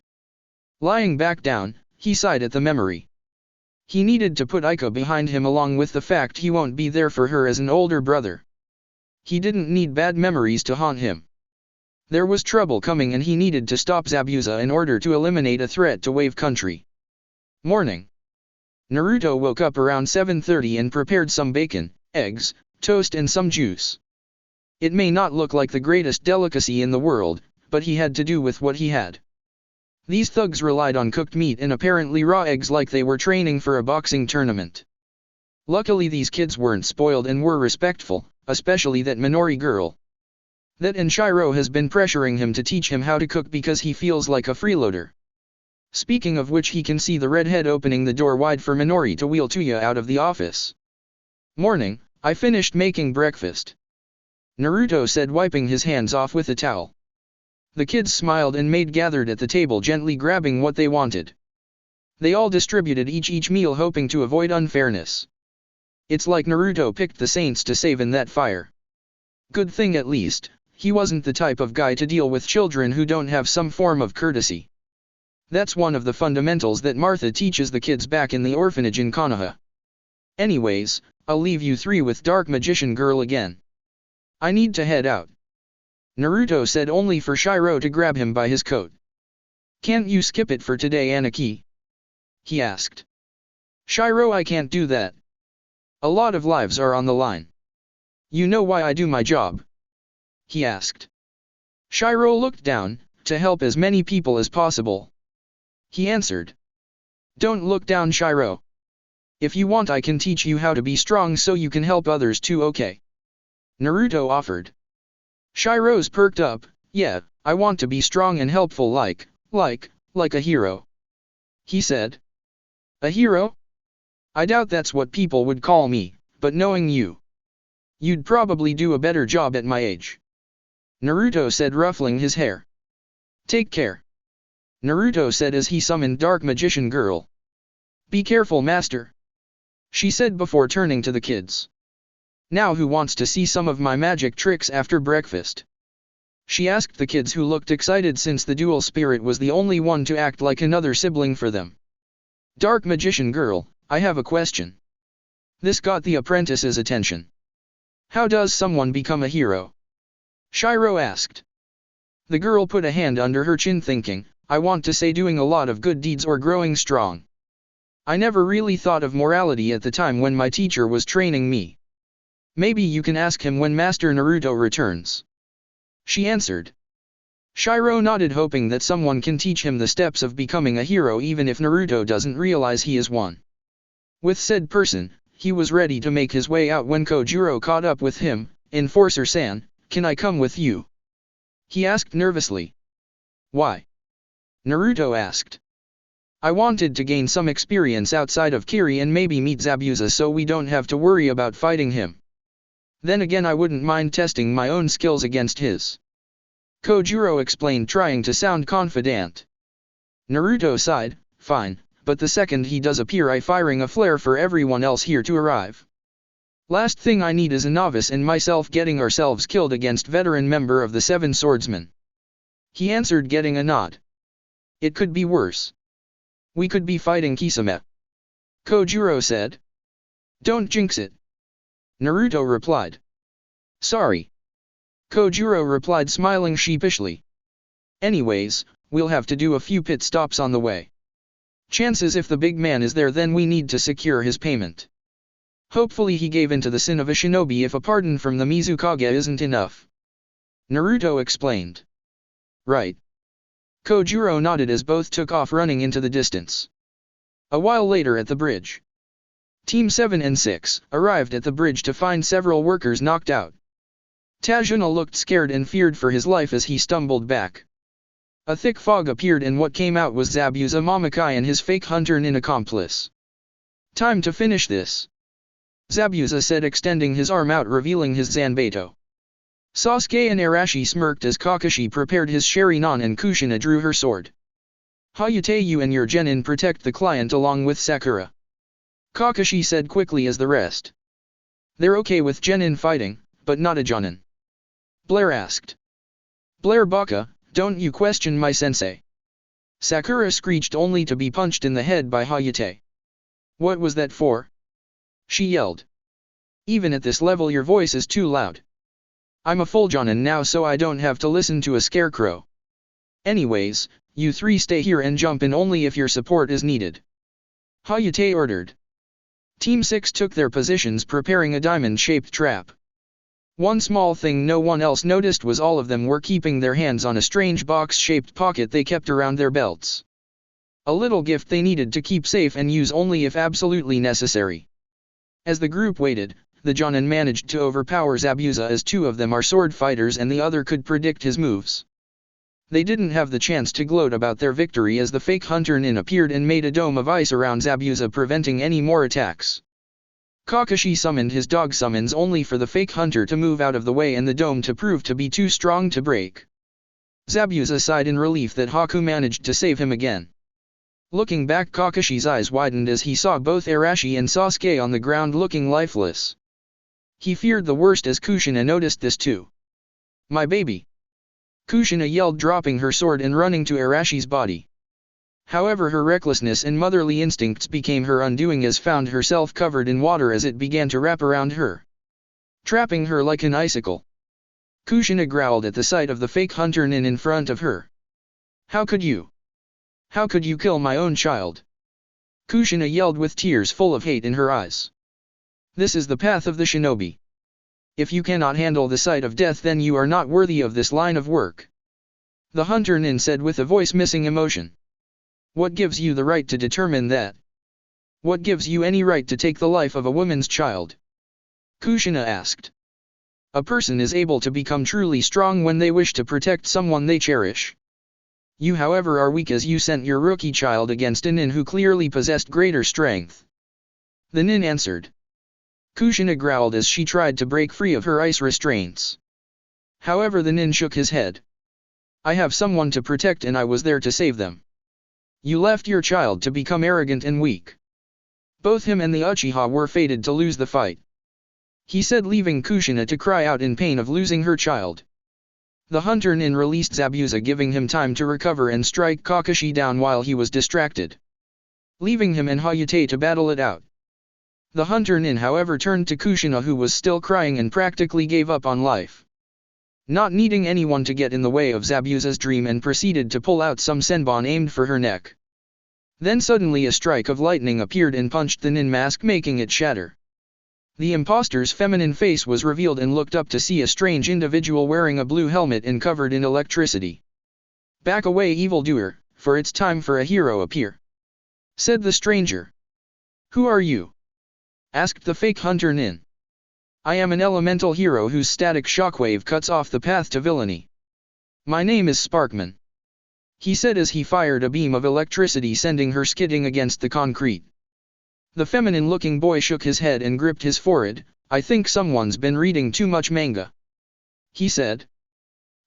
Speaker 1: Lying back down, he sighed at the memory. He needed to put Ika behind him, along with the fact he won't be there for her as an older brother. He didn't need bad memories to haunt him. There was trouble coming and he needed to stop Zabuza in order to eliminate a threat to Wave Country. Morning. Naruto woke up around 7:30 and prepared some bacon, eggs, toast and some juice. It may not look like the greatest delicacy in the world, but he had to do with what he had. These thugs relied on cooked meat and apparently raw eggs like they were training for a boxing tournament. Luckily these kids weren't spoiled and were respectful, especially that Minori girl. That and Shiro has been pressuring him to teach him how to cook because he feels like a freeloader. Speaking of which, he can see the redhead opening the door wide for Minori to wheel Tuya out of the office. Morning, I finished making breakfast, Naruto said, wiping his hands off with a towel. The kids smiled and gathered at the table, gently grabbing what they wanted. They all distributed each meal, hoping to avoid unfairness. It's like Naruto picked the saints to save in that fire. Good thing at least, he wasn't the type of guy to deal with children who don't have some form of courtesy. That's one of the fundamentals that Martha teaches the kids back in the orphanage in Konoha. Anyways, I'll leave you three with Dark Magician Girl again. I need to head out, Naruto said, only for Shiro to grab him by his coat. Can't you skip it for today, Aniki? He asked. Shiro, I can't do that. A lot of lives are on the line. You know why I do my job? He asked. Shiro looked down, to help as many people as possible. He answered. Don't look down, Shiro. If you want, I can teach you how to be strong so you can help others too, okay? Naruto offered. Shiro's perked up. Yeah, I want to be strong and helpful like a hero, he said. A hero? I doubt that's what people would call me, but knowing you, you'd probably do a better job at my age, Naruto said, ruffling his hair. Take care, Naruto said as he summoned Dark Magician Girl. Be careful, master, she said before turning to the kids. Now who wants to see some of my magic tricks after breakfast? She asked the kids, who looked excited since the dual spirit was the only one to act like another sibling for them. Dark Magician Girl, I have a question. This got the apprentice's attention. How does someone become a hero? Shiro asked. The girl put a hand under her chin, thinking, I want to say doing a lot of good deeds or growing strong. I never really thought of morality at the time when my teacher was training me. Maybe you can ask him when Master Naruto returns, she answered. Shiro nodded, hoping that someone can teach him the steps of becoming a hero even if Naruto doesn't realize he is one. With said person, he was ready to make his way out when Kojiro caught up with him. Enforcer-san, can I come with you? He asked nervously. Why? Naruto asked. I wanted to gain some experience outside of Kiri and maybe meet Zabuza so we don't have to worry about fighting him. Then again, I wouldn't mind testing my own skills against his, Kojiro explained, trying to sound confident. Naruto sighed. Fine, but the second he does appear, I firing a flare for everyone else here to arrive. Last thing I need is a novice and myself getting ourselves killed against veteran member of the Seven Swordsmen, he answered, getting a nod. It could be worse. We could be fighting Kisame, Kojiro said. Don't jinx it, Naruto replied. Sorry, Kojiro replied, smiling sheepishly. Anyways, we'll have to do a few pit stops on the way. Chances if the big man is there, then we need to secure his payment. Hopefully he gave in to the sin of a shinobi if a pardon from the Mizukage isn't enough, Naruto explained. Right. Kojiro nodded as both took off running into the distance. A while later at the bridge, Team 7 and 6 arrived at the bridge to find several workers knocked out. Tajuna looked scared and feared for his life as he stumbled back. A thick fog appeared and what came out was Zabuza Momokai and his fake hunter-nin accomplice. Time to finish this, Zabuza said, extending his arm out, revealing his Zanbato. Sasuke and Arashi smirked as Kakashi prepared his Sharingan and Kushina drew her sword. Hayate, you and your genin protect the client along with Sakura, Kakashi said quickly as the rest. They're okay with genin fighting, but not a jonin, Blair asked. Blair Baka, don't you question my sensei, Sakura screeched, only to be punched in the head by Hayate. What was that for? She yelled. Even at this level your voice is too loud. I'm a full jonin now, so I don't have to listen to a scarecrow. Anyways, you three stay here and jump in only if your support is needed, Hayate ordered. Team 6 took their positions, preparing a diamond-shaped trap. One small thing no one else noticed was all of them were keeping their hands on a strange box-shaped pocket they kept around their belts. A little gift they needed to keep safe and use only if absolutely necessary. As the group waited, the Jonin managed to overpower Zabuza, as two of them are sword fighters and the other could predict his moves. They didn't have the chance to gloat about their victory as the fake hunter Nin appeared and made a dome of ice around Zabuza, preventing any more attacks. Kakashi summoned his dog summons only for the fake hunter to move out of the way and the dome to prove to be too strong to break. Zabuza sighed in relief that Haku managed to save him again. Looking back, Kakashi's eyes widened as he saw both Arashi and Sasuke on the ground looking lifeless. He feared the worst as Kushina noticed this too. "My baby!" Kushina yelled, dropping her sword and running to Arashi's body. However, her recklessness and motherly instincts became her undoing as found herself covered in water as it began to wrap around her, trapping her like an icicle. Kushina growled at the sight of the fake hunter Nin in front of her. How could you kill my own child?" Kushina yelled with tears full of hate in her eyes. "This is the path of the shinobi. If you cannot handle the sight of death, then you are not worthy of this line of work," the hunter Nin said with a voice missing emotion. "What gives you the right to determine that? What gives you any right to take the life of a woman's child?" Kushina asked. "A person is able to become truly strong when they wish to protect someone they cherish. You, however, are weak as you sent your rookie child against a Nin who clearly possessed greater strength," the Nin answered. Kushina growled as she tried to break free of her ice restraints. However, the Nin shook his head. "I have someone to protect and I was there to save them. You left your child to become arrogant and weak. Both him and the Uchiha were fated to lose the fight," he said, leaving Kushina to cry out in pain of losing her child. The hunter Nin released Zabuza, giving him time to recover and strike Kakashi down while he was distracted, leaving him and Hayate to battle it out. The hunter Nin, however, turned to Kushina, who was still crying and practically gave up on life, not needing anyone to get in the way of Zabuza's dream, and proceeded to pull out some senbon aimed for her neck. Then suddenly a strike of lightning appeared and punched the Nin mask, making it shatter. The imposter's feminine face was revealed and looked up to see a strange individual wearing a blue helmet and covered in electricity. "Back away, evildoer, for it's time for a hero appear," said the stranger. "Who are you?" asked the fake hunter Nin. "I am an elemental hero whose static shockwave cuts off the path to villainy. My name is Sparkman," he said as he fired a beam of electricity, sending her skidding against the concrete. The feminine-looking boy shook his head and gripped his forehead. "I think someone's been reading too much manga," he said.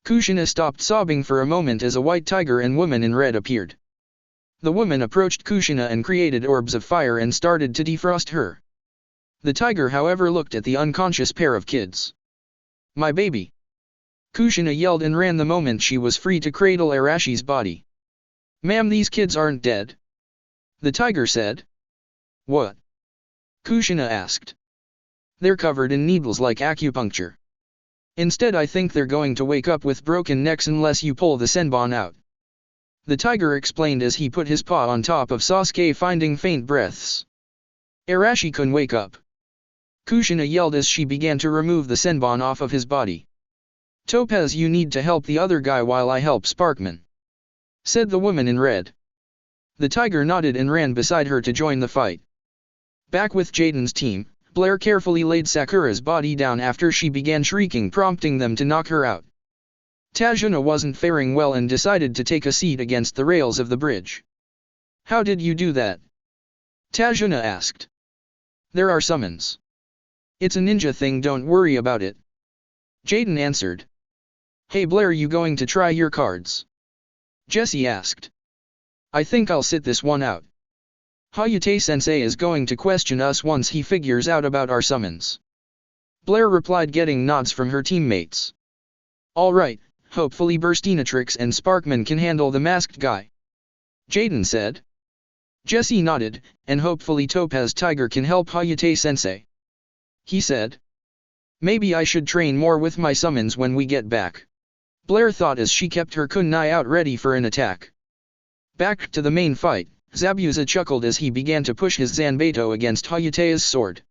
Speaker 1: Kushina stopped sobbing for a moment as a white tiger and woman in red appeared. The woman approached Kushina and created orbs of fire and started to defrost her. The tiger, however, looked at the unconscious pair of kids. "My baby!" Kushina yelled and ran the moment she was free to cradle Arashi's body. "Ma'am, these kids aren't dead," the tiger said. "What?" Kushina asked. "They're covered in needles like acupuncture. Instead, I think they're going to wake up with broken necks unless you pull the senbon out," the tiger explained as he put his paw on top of Sasuke, finding faint breaths. "Arashi-kun, wake up!" Kushina yelled as she began to remove the senbon off of his body. "Topaz, you need to help the other guy while I help Sparkman," said the woman in red. The tiger nodded and ran beside her to join the fight. Back with Jaden's team, Blair carefully laid Sakura's body down after she began shrieking, prompting them to knock her out. Tajuna wasn't faring well and decided to take a seat against the rails of the bridge. "How did you do that?" Tajuna asked. "There are summons. It's a ninja thing, don't worry about it," Jaden answered. "Hey Blair, you going to try your cards?" Jesse asked. "I think I'll sit this one out. Hayate-sensei is going to question us once he figures out about our summons," Blair replied, getting nods from her teammates. "Alright, hopefully Burstinatrix and Sparkman can handle the masked guy," Jaden said. Jesse nodded, "and hopefully Topaz Tiger can help Hayate-sensei," he said. "Maybe I should train more with my summons when we get back," Blair thought as she kept her kunai out ready for an attack. Back to the main fight, Zabuza chuckled as he began to push his Zanbato against Hayate's sword.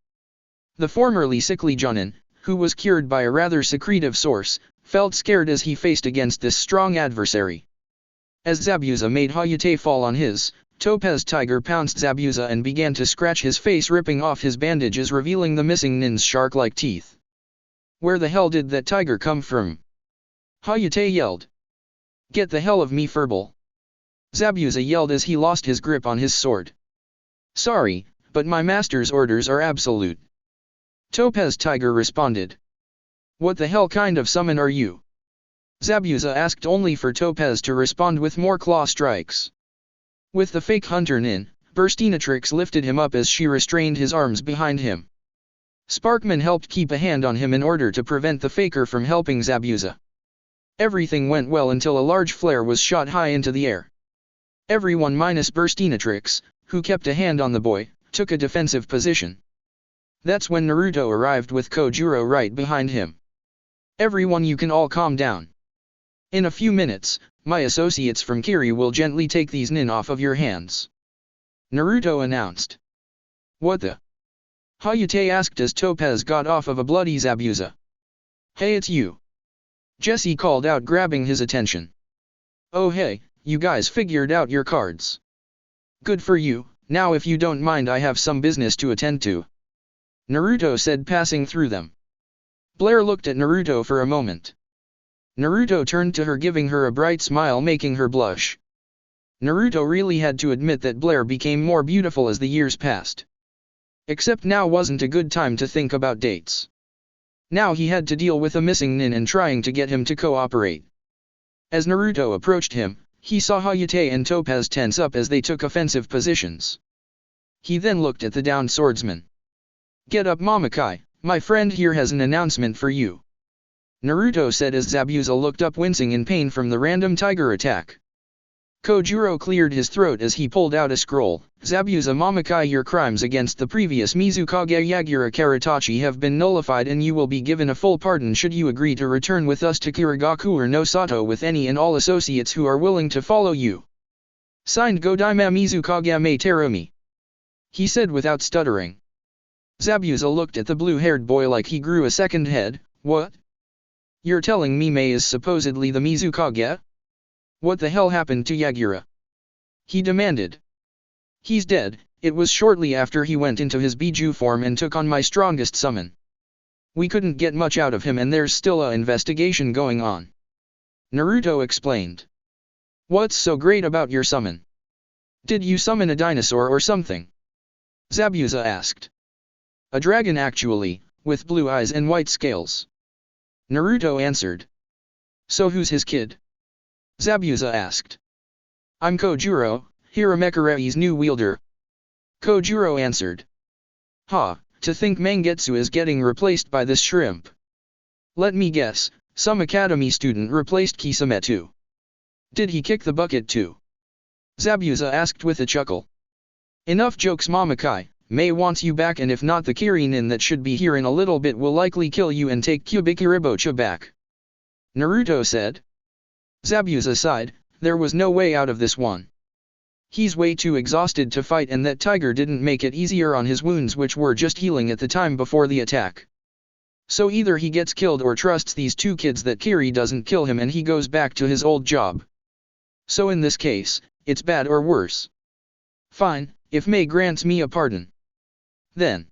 Speaker 1: The formerly sickly Jonin, who was cured by a rather secretive source, felt scared as he faced against this strong adversary. As Zabuza made Hayate fall on his, Topaz Tiger pounced Zabuza and began to scratch his face, ripping off his bandages, revealing the missing Nin's shark-like teeth. "Where the hell did that tiger come from?" Hayate yelled. "Get the hell of me, Furball!" Zabuza yelled as he lost his grip on his sword. "Sorry, but my master's orders are absolute," Topaz Tiger responded. "What the hell kind of summon are you?" Zabuza asked, only for Topaz to respond with more claw strikes. With the fake hunter Nin, Burstinatrix lifted him up as she restrained his arms behind him. Sparkman helped keep a hand on him in order to prevent the faker from helping Zabuza. Everything went well until a large flare was shot high into the air. Everyone minus Burstinatrix, who kept a hand on the boy, took a defensive position. That's when Naruto arrived with Kojuro right behind him. "Everyone, you can all calm down. In a few minutes, my associates from Kiri will gently take these Nin off of your hands," Naruto announced. "What the?" Hayate asked as Topaz got off of a bloody Zabuza. "Hey, it's you," Jesse called out, grabbing his attention. "Oh hey, you guys figured out your cards. Good for you. Now if you don't mind, I have some business to attend to," Naruto said, passing through them. Blair looked at Naruto for a moment. Naruto turned to her, giving her a bright smile, making her blush. Naruto really had to admit that Blair became more beautiful as the years passed. Except now wasn't a good time to think about dates. Now he had to deal with a missing Nin and trying to get him to cooperate. As Naruto approached him, he saw Hayate and Topaz tense up as they took offensive positions. He then looked at the downed swordsman. "Get up, Mamakai, my friend here has an announcement for you," Naruto said as Zabuza looked up, wincing in pain from the random tiger attack. Kojuro cleared his throat as he pulled out a scroll. "Zabuza Mamakai, your crimes against the previous Mizukage Yagura Karatachi have been nullified and you will be given a full pardon should you agree to return with us to Kiragaku or no Sato with any and all associates who are willing to follow you. Signed, Godaima Mizukage Terumi," he said without stuttering. Zabuza looked at the blue-haired boy like he grew a second head. "What? You're telling me Mei is supposedly the Mizukage? What the hell happened to Yagura?" he demanded. "He's dead. It was shortly after he went into his Biju form and took on my strongest summon. We couldn't get much out of him and there's still a investigation going on," Naruto explained. "What's so great about your summon? Did you summon a dinosaur or something?" Zabuza asked. "A dragon actually, with blue eyes and white scales," Naruto answered. "So who's his kid?" Zabuza asked. "I'm Kojuro, Hiramekarei's new wielder," Kojuro answered. "Ha, to think Mangetsu is getting replaced by this shrimp. Let me guess, some academy student replaced Kisame too. Did he kick the bucket too?" Zabuza asked with a chuckle. "Enough jokes, Mamakai. Mei wants you back, and if not, the Kirinin that should be here in a little bit will likely kill you and take Kubikiribocha back," Naruto said. Zabuza sighed. There was no way out of this one. He's way too exhausted to fight, and that tiger didn't make it easier on his wounds, which were just healing at the time before the attack. So either he gets killed or trusts these two kids that Kiri doesn't kill him and he goes back to his old job. So in this case, it's bad or worse. Fine, if Mei grants me a pardon. Then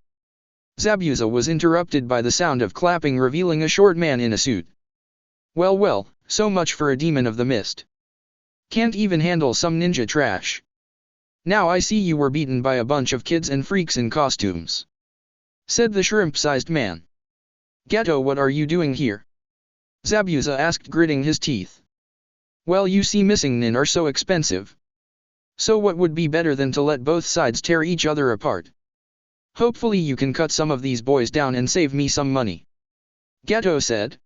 Speaker 1: Zabuza was interrupted by the sound of clapping, revealing a short man in a suit. "Well well, so much for a demon of the mist. Can't even handle some ninja trash. Now I see you were beaten by a bunch of kids and freaks in costumes," said the shrimp-sized man. "Gato, what are you doing here?" Zabuza asked, gritting his teeth. "Well, you see, missing nin are so expensive. So what would be better than to let both sides tear each other apart? Hopefully you can cut some of these boys down and save me some money," Gato said.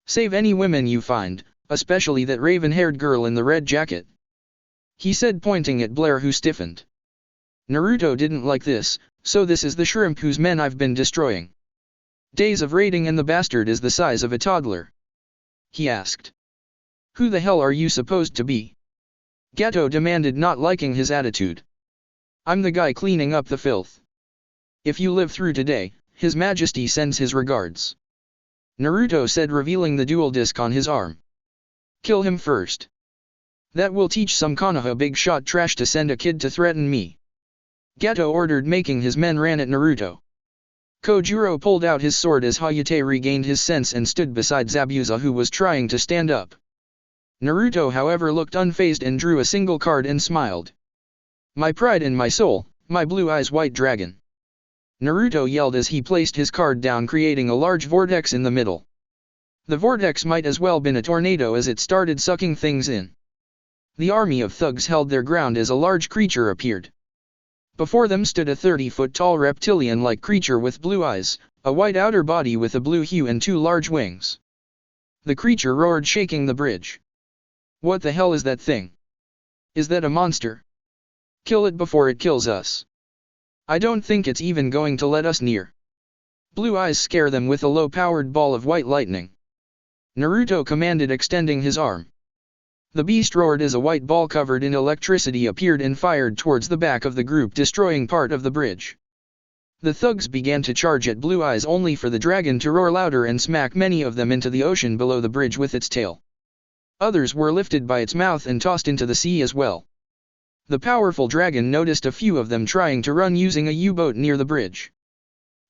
Speaker 1: "Save any women you find, especially that raven-haired girl in the red jacket," he said, pointing at Blair, who stiffened. "Naruto didn't like this, so this is the shrimp whose men I've been destroying. Days of raiding and the bastard is the size of a toddler," he asked. "Who the hell are you supposed to be?" Gato demanded, not liking his attitude. "I'm the guy cleaning up the filth. If you live through today, His Majesty sends his regards," Naruto said, revealing the dual disc on his arm. Kill him first. That will teach some Konoha big shot trash to send a kid to threaten me. Gato ordered, making his men ran at Naruto. Kojuro pulled out his sword as Hayate regained his sense and stood beside Zabuza, who was trying to stand up. Naruto, however, looked unfazed and drew a single card and smiled. My pride and my soul, my blue eyes white dragon. Naruto yelled as he placed his card down, creating a large vortex in the middle. The vortex might as well been a tornado as it started sucking things in. The army of thugs held their ground as a large creature appeared. Before them stood a 30-foot-tall reptilian-like creature with blue eyes, a white outer body with a blue hue and 2 large wings. The creature roared, shaking the bridge. What the hell is that thing? Is that a monster? Kill it before it kills us. I don't think it's even going to let us near. Blue eyes scare them with a low-powered ball of white lightning. Naruto commanded, extending his arm. The beast roared as a white ball covered in electricity appeared and fired towards the back of the group, destroying part of the bridge. The thugs began to charge at Blue Eyes, only for the dragon to roar louder and smack many of them into the ocean below the bridge with its tail. Others were lifted by its mouth and tossed into the sea as well. The powerful dragon noticed a few of them trying to run using a U-boat near the bridge.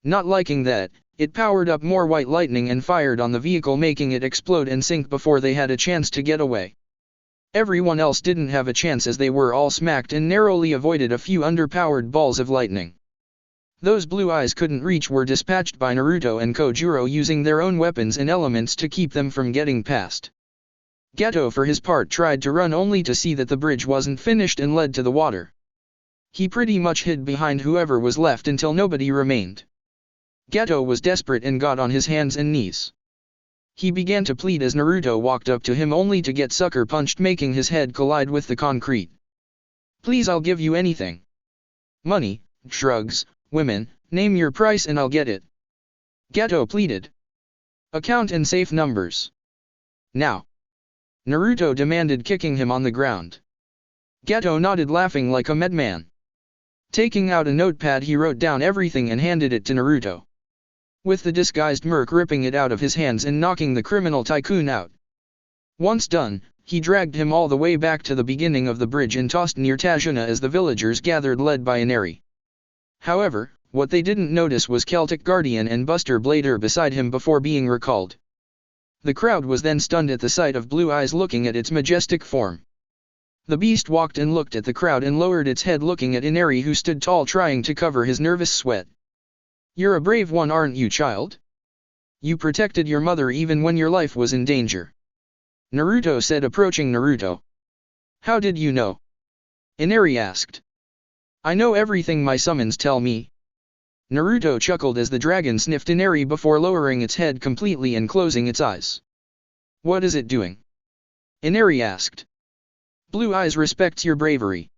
Speaker 1: Not liking that, it powered up more white lightning and fired on the vehicle, making it explode and sink before they had a chance to get away. Everyone else didn't have a chance, as they were all smacked and narrowly avoided a few underpowered balls of lightning. Those Blue Eyes couldn't reach were dispatched by Naruto and Kojuro, using their own weapons and elements to keep them from getting past. Gato, for his part, tried to run only to see that the bridge wasn't finished and led to the water. He pretty much hid behind whoever was left until nobody remained. Gato was desperate and got on his hands and knees. He began to plead as Naruto walked up to him, only to get sucker punched, making his head collide with the concrete. Please, I'll give you anything. Money, drugs, women, name your price and I'll get it. Gato pleaded. Account and safe numbers. Now. Naruto demanded, kicking him on the ground. Gato nodded, laughing like a madman. Taking out a notepad, he wrote down everything and handed it to Naruto. With the disguised Merc ripping it out of his hands and knocking the criminal tycoon out. Once done, he dragged him all the way back to the beginning of the bridge and tossed near Tajuna as the villagers gathered, led by Inari. However, what they didn't notice was Celtic Guardian and Buster Blader beside him before being recalled. The crowd was then stunned at the sight of Blue Eyes looking at its majestic form. The beast walked and looked at the crowd and lowered its head, looking at Inari, who stood tall trying to cover his nervous sweat. You're a brave one, aren't you, child? You protected your mother even when your life was in danger. Naruto said, approaching Naruto. How did you know? Inari asked. I know everything my summons tell me. Naruto chuckled as the dragon sniffed Inari before lowering its head completely and closing its eyes. What is it doing? Inari asked. Blue Eyes respects your bravery.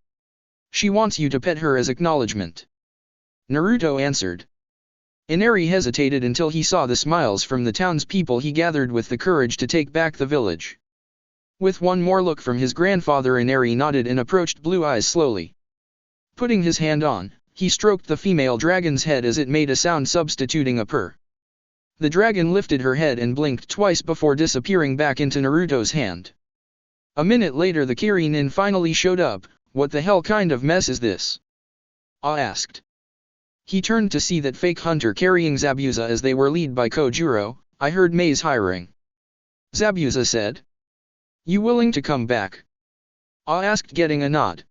Speaker 1: She wants you to pet her as acknowledgement. Naruto answered. Inari hesitated until he saw the smiles from the townspeople. He gathered with the courage to take back the village. With one more look from his grandfather, Inari nodded and approached Blue Eyes slowly. Putting his hand on, he stroked the female dragon's head as it made a sound, substituting a purr. The dragon lifted her head and blinked twice before disappearing back into Naruto's hand. A minute later, the Kirinin finally showed up. What the hell kind of mess is this? Asked. He turned to see that fake hunter carrying Zabuza as they were led by Kojuro. I heard May's hiring. Zabuza said. You willing to come back? Asked, getting a nod.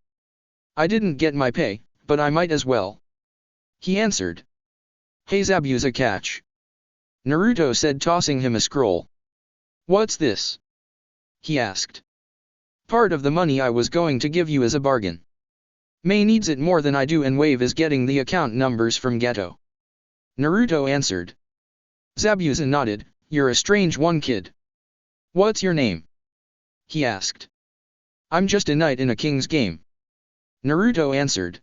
Speaker 1: I didn't get my pay, but I might as well. He answered. Hey Zabuza, catch. Naruto said, tossing him a scroll. What's this? He asked. Part of the money I was going to give you as a bargain. May needs it more than I do, and Wave is getting the account numbers from Gato. Naruto answered. Zabuza nodded. You're a strange one, kid. What's your name? He asked. I'm just a knight in a king's game. Naruto answered.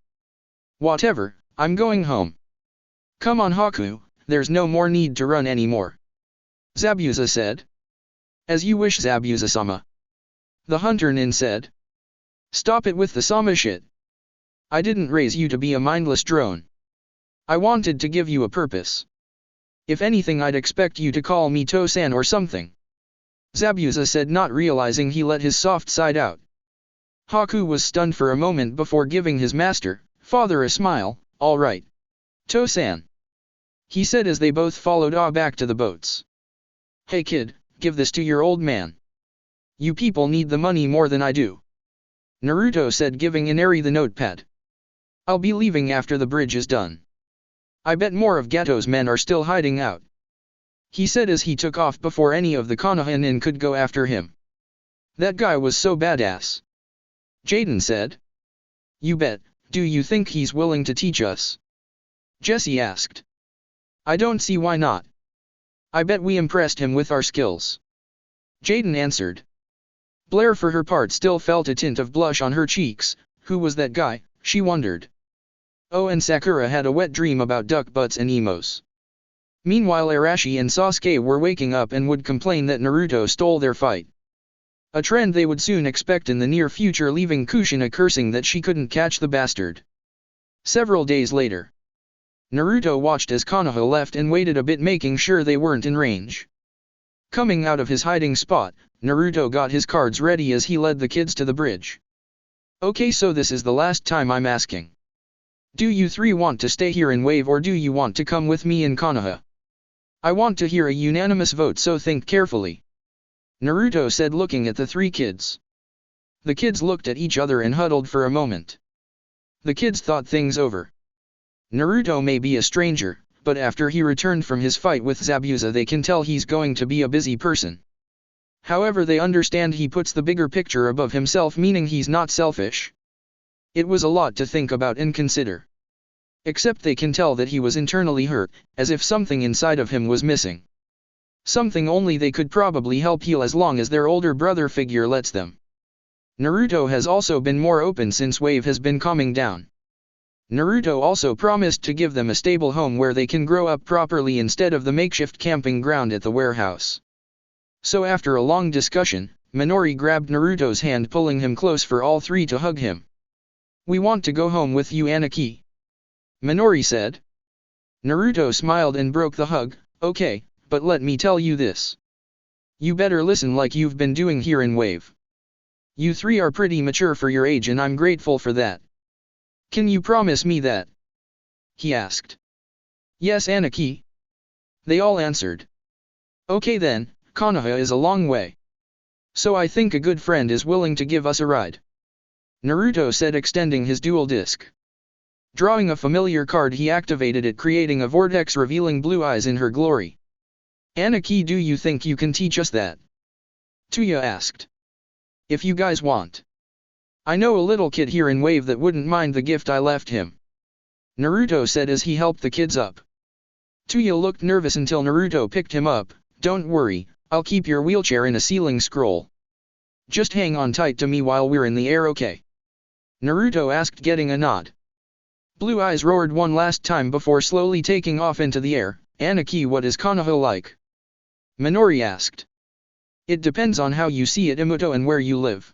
Speaker 1: Whatever, I'm going home. Come on Haku, there's no more need to run anymore. Zabuza said. As you wish, Zabuza-sama. The hunter nin said. Stop it with the sama shit. I didn't raise you to be a mindless drone. I wanted to give you a purpose. If anything, I'd expect you to call me To-san or something. Zabuza said, not realizing he let his soft side out. Haku was stunned for a moment before giving his father a smile. All right. To-san, he said as they both followed back to the boats. Hey kid, give this to your old man. You people need the money more than I do. Naruto said, giving Inari the notepad. I'll be leaving after the bridge is done. I bet more of Gato's men are still hiding out. He said as he took off before any of the Konoha could go after him. That guy was so badass. Jaden said. You bet. Do you think he's willing to teach us? Jesse asked. I don't see why not. I bet we impressed him with our skills. Jaden answered. Blair for her part still felt a tint of blush on her cheeks. Who was that guy, she wondered. Oh, and Sakura had a wet dream about duck butts and emos. Meanwhile, Arashi and Sasuke were waking up and would complain that Naruto stole their fight. A trend they would soon expect in the near future, leaving Kushina cursing that she couldn't catch the bastard. Several days later, Naruto watched as Konoha left and waited a bit, making sure they weren't in range. Coming out of his hiding spot, Naruto got his cards ready as he led the kids to the bridge. Okay, so this is the last time I'm asking. Do you three want to stay here in Wave, or do you want to come with me in Konoha? I want to hear a unanimous vote, so think carefully. Naruto said, looking at the three kids. The kids looked at each other and huddled for a moment. The kids thought things over. Naruto may be a stranger, but after he returned from his fight with Zabuza, they can tell he's going to be a busy person. However, they understand he puts the bigger picture above himself, meaning he's not selfish. It was a lot to think about and consider. Except they can tell that he was internally hurt, as if something inside of him was missing. Something only they could probably help heal as long as their older brother figure lets them. Naruto has also been more open since Wave has been calming down. Naruto also promised to give them a stable home where they can grow up properly instead of the makeshift camping ground at the warehouse. So after a long discussion, Minori grabbed Naruto's hand, pulling him close for all three to hug him. We want to go home with you, Anaki. Minori said. Naruto smiled and broke the hug. Okay, but let me tell you this. You better listen like you've been doing here in Wave. You three are pretty mature for your age, and I'm grateful for that. Can you promise me that? He asked. Yes, Anaki. They all answered. Okay then, Konoha is a long way. So I think a good friend is willing to give us a ride. Naruto said, extending his dual disc. Drawing a familiar card, he activated it, creating a vortex revealing blue eyes in her glory. Anaki, do you think you can teach us that? Tuya asked. If you guys want. I know a little kid here in Wave that wouldn't mind the gift I left him. Naruto said as he helped the kids up. Tuya looked nervous until Naruto picked him up. Don't worry, I'll keep your wheelchair in a ceiling scroll. Just hang on tight to me while we're in the air, okay? Naruto asked, getting a nod. Blue eyes roared one last time before slowly taking off into the air. Anaki, what is Konoha like? Minori asked. It depends on how you see it, Imuto, and where you live.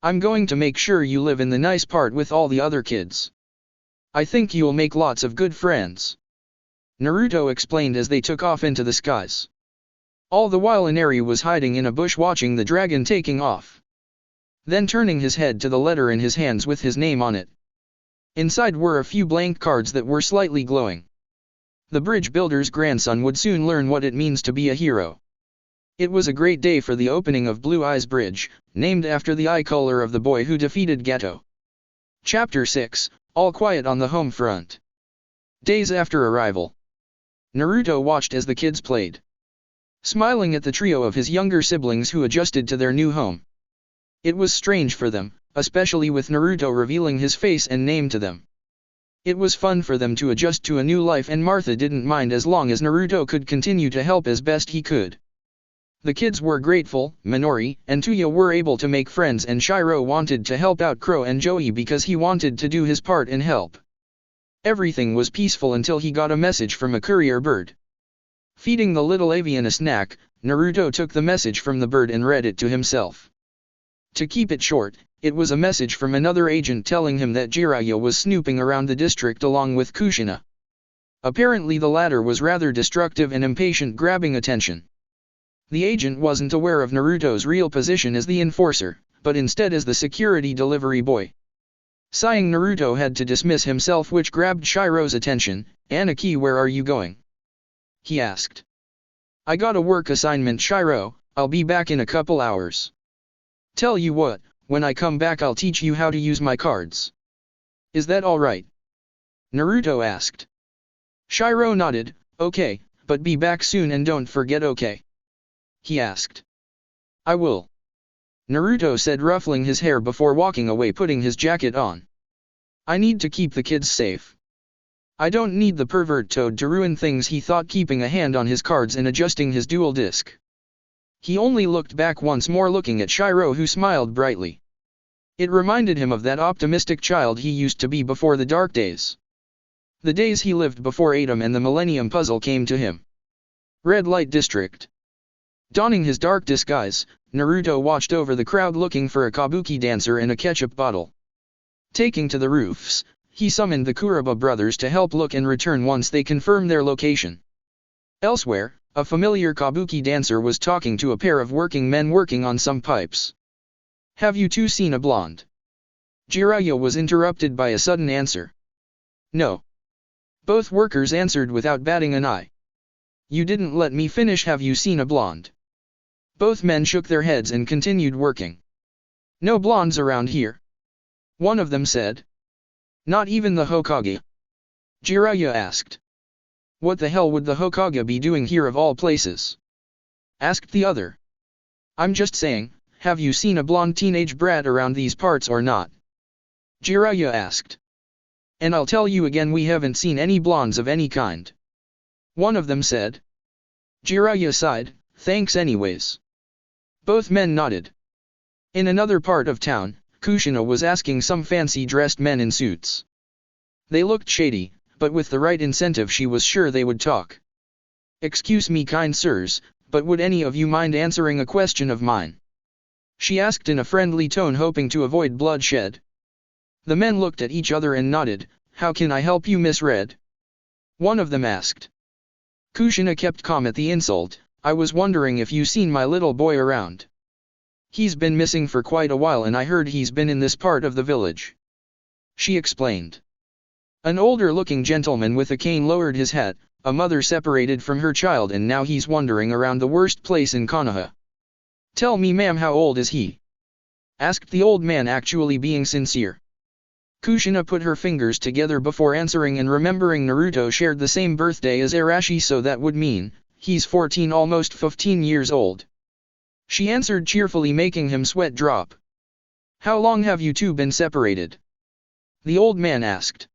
Speaker 1: I'm going to make sure you live in the nice part with all the other kids. I think you'll make lots of good friends. Naruto explained as they took off into the skies. All the while Inari was hiding in a bush watching the dragon taking off. Then turning his head to the letter in his hands with his name on it. Inside were a few blank cards that were slightly glowing. The bridge builder's grandson would soon learn what it means to be a hero. It was a great day for the opening of Blue Eyes Bridge, named after the eye color of the boy who defeated Gato. Chapter 6, All Quiet on the Home Front. Days after arrival. Naruto watched as the kids played. Smiling at the trio of his younger siblings who adjusted to their new home. It was strange for them, especially with Naruto revealing his face and name to them. It was fun for them to adjust to a new life, and Martha didn't mind as long as Naruto could continue to help as best he could. The kids were grateful. Minori and Tuya were able to make friends, and Shiro wanted to help out Crow and Joey because he wanted to do his part and help. Everything was peaceful until he got a message from a courier bird. Feeding the little avian a snack, Naruto took the message from the bird and read it to himself. To keep it short, it was a message from another agent telling him that Jiraiya was snooping around the district along with Kushina. Apparently the latter was rather destructive and impatient, grabbing attention. The agent wasn't aware of Naruto's real position as the enforcer, but instead as the security delivery boy. Sighing, Naruto had to dismiss himself, which grabbed Shiro's attention. "Anaki, where are you going?" he asked. "I got a work assignment, Shiro, I'll be back in a couple hours. Tell you what, when I come back I'll teach you how to use my cards. Is that alright?" Naruto asked. Shiro nodded. "Okay, but be back soon and don't forget, okay?" he asked. "I will," Naruto said, ruffling his hair before walking away, putting his jacket on. "I need to keep the kids safe. I don't need the pervert Toad to ruin things," he thought, keeping a hand on his cards and adjusting his dual disc. He only looked back once more, looking at Shiro, who smiled brightly. It reminded him of that optimistic child he used to be before the dark days. The days he lived before Atom and the Millennium puzzle came to him. Red Light District. Donning his dark disguise, Naruto watched over the crowd looking for a kabuki dancer and a ketchup bottle. Taking to the roofs, he summoned the Kuroba brothers to help look and return once they confirmed their location. Elsewhere, a familiar kabuki dancer was talking to a pair of working men working on some pipes. "Have you two seen a blonde?" Jiraiya was interrupted by a sudden answer. "No." Both workers answered without batting an eye. "You didn't let me finish. Have you seen a blonde?" Both men shook their heads and continued working. "No blondes around here," one of them said. "Not even the Hokage?" Jiraiya asked. "What the hell would the Hokage be doing here of all places?" asked the other. "I'm just saying, have you seen a blonde teenage brat around these parts or not?" Jiraiya asked. "And I'll tell you again, we haven't seen any blondes of any kind," one of them said. Jiraiya sighed. "Thanks anyways." Both men nodded. In another part of town, Kushina was asking some fancy-dressed men in suits. They looked shady, but with the right incentive she was sure they would talk. "Excuse me, kind sirs, but would any of you mind answering a question of mine?" she asked in a friendly tone, hoping to avoid bloodshed. The men looked at each other and nodded. "How can I help you, Miss Red?" one of them asked. Kushina kept calm at the insult. "I was wondering if you seen my little boy around. He's been missing for quite a while and I heard he's been in this part of the village," she explained. An older-looking gentleman with a cane lowered his hat. A mother separated from her child and now he's wandering around the worst place in Konoha. "Tell me, ma'am, how old is he?" asked the old man, actually being sincere. Kushina put her fingers together before answering, and remembering Naruto shared the same birthday as Arashi, so that would mean, he's 14, almost 15 years old. She answered cheerfully, making him sweat drop. "How long have you two been separated?" the old man asked.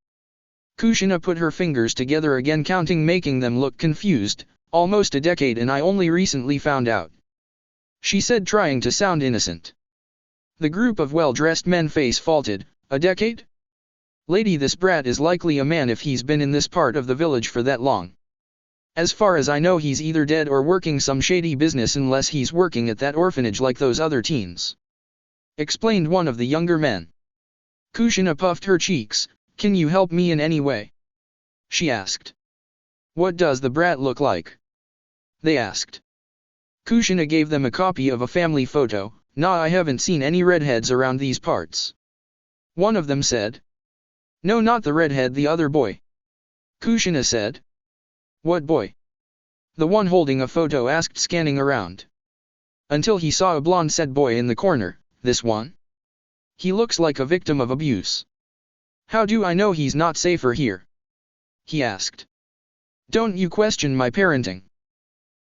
Speaker 1: Kushina put her fingers together again, counting, making them look confused. "Almost a decade, and I only recently found out," she said, trying to sound innocent. The group of well-dressed men face faulted. "A decade? Lady, this brat is likely a man if he's been in this part of the village for that long. As far as I know, he's either dead or working some shady business, unless he's working at that orphanage like those other teens," explained one of the younger men. Kushina puffed her cheeks. "Can you help me in any way?" she asked. "What does the brat look like?" they asked. Kushina gave them a copy of a family photo. "Nah, I haven't seen any redheads around these parts," one of them said. "No, not the redhead, the other boy," Kushina said. "What boy?" the one holding a photo asked, scanning around. Until he saw a blonde-set boy in the corner. "This one? He looks like a victim of abuse. How do I know he's not safer here?" he asked. "Don't you question my parenting?"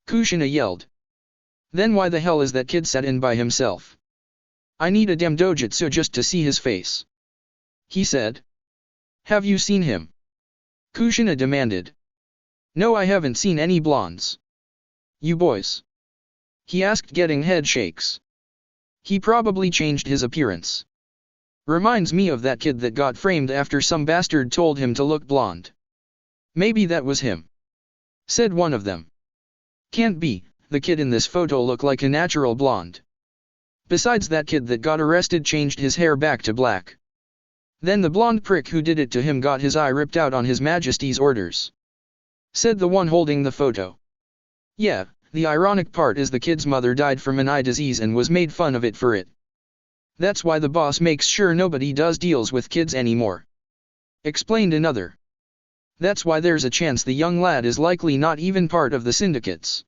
Speaker 1: Kushina yelled. "Then why the hell is that kid sat in by himself? I need a damn dojutsu just to see his face," he said. "Have you seen him?" Kushina demanded. "No, I haven't seen any blondes." "You boys?" he asked, getting head shakes. "He probably changed his appearance. Reminds me of that kid that got framed after some bastard told him to look blonde." "Maybe that was him," said one of them. "Can't be, the kid in this photo looked like a natural blonde. Besides, that kid that got arrested changed his hair back to black. Then the blonde prick who did it to him got his eye ripped out on His Majesty's orders." said the one holding the photo. Yeah, the ironic part is the kid's mother died from an eye disease and was made fun of it for it. That's why the boss makes sure nobody does deals with kids anymore. Explained another. That's why there's a chance the young lad is likely not even part of the syndicates.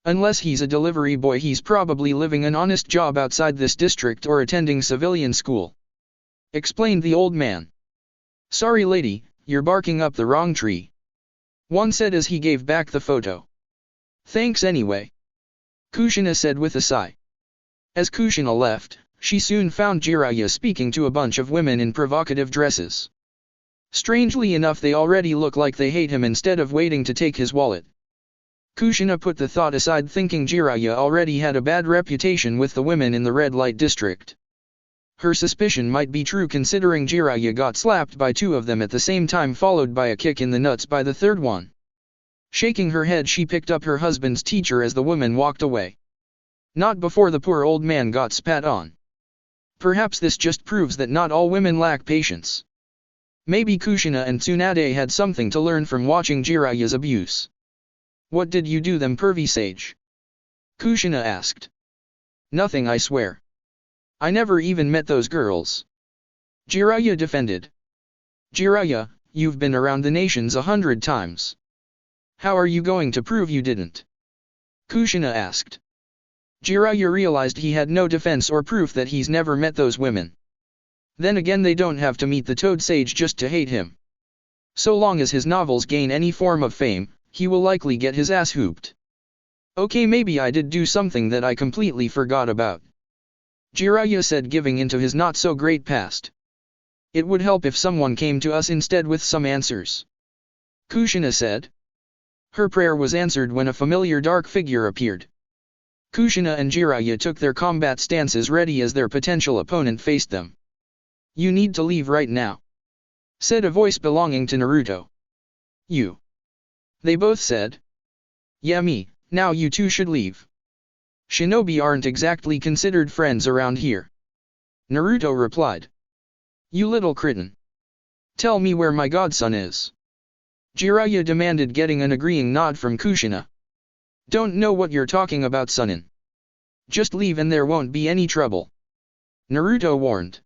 Speaker 1: Unless he's a delivery boy, he's probably living an honest job outside this district or attending civilian school. Explained the old man. Sorry lady, you're barking up the wrong tree. One said as he gave back the photo. Thanks anyway. Kushina said with a sigh. As Kushina left, she soon found Jiraiya speaking to a bunch of women in provocative dresses. Strangely enough, they already look like they hate him instead of waiting to take his wallet. Kushina put the thought aside, thinking Jiraiya already had a bad reputation with the women in the red light district. Her suspicion might be true considering Jiraiya got slapped by two of them at the same time, followed by a kick in the nuts by the third one. Shaking her head, she picked up her husband's teacher as the woman walked away. Not before the poor old man got spat on. Perhaps this just proves that not all women lack patience. Maybe Kushina and Tsunade had something to learn from watching Jiraiya's abuse. What did you do them, pervy sage? Kushina asked. Nothing, I swear. I never even met those girls. Jiraiya defended. Jiraiya, you've been around the nations 100 times. How are you going to prove you didn't? Kushina asked. Jiraiya realized he had no defense or proof that he's never met those women. Then again, they don't have to meet the Toad Sage just to hate him. So long as his novels gain any form of fame, he will likely get his ass hooped. Okay, maybe I did do something that I completely forgot about. Jiraiya said, giving into his not-so-great past. It would help if someone came to us instead with some answers. Kushina said. Her prayer was answered when a familiar dark figure appeared. Kushina and Jiraiya took their combat stances, ready as their potential opponent faced them. You need to leave right now, said a voice belonging to Naruto. You. They both said. Yeah, me, now you two should leave. Shinobi aren't exactly considered friends around here. Naruto replied. You little cretin. Tell me where my godson is. Jiraiya demanded, getting an agreeing nod from Kushina. Don't know what you're talking about, sonin. Just leave and there won't be any trouble. Naruto warned.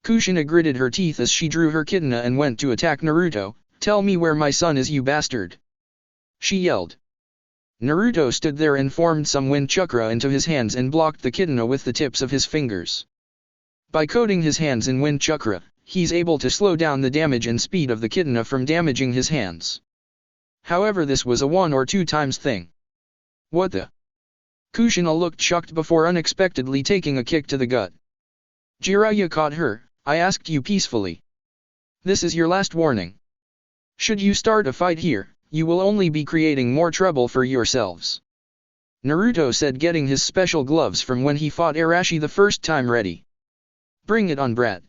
Speaker 1: Kushina gritted her teeth as she drew her katana and went to attack Naruto. Tell me where my son is, you bastard. She yelled. Naruto stood there and formed some wind chakra into his hands and blocked the katana with the tips of his fingers. By coating his hands in wind chakra, he's able to slow down the damage and speed of the katana from damaging his hands. However, this was a 1 or 2 times thing. What the? Kushina looked shocked before unexpectedly taking a kick to the gut. Jiraiya caught her. I asked you peacefully. This is your last warning. Should you start a fight here, you will only be creating more trouble for yourselves. Naruto said, getting his special gloves from when he fought Arashi the first time ready. Bring it on, brat.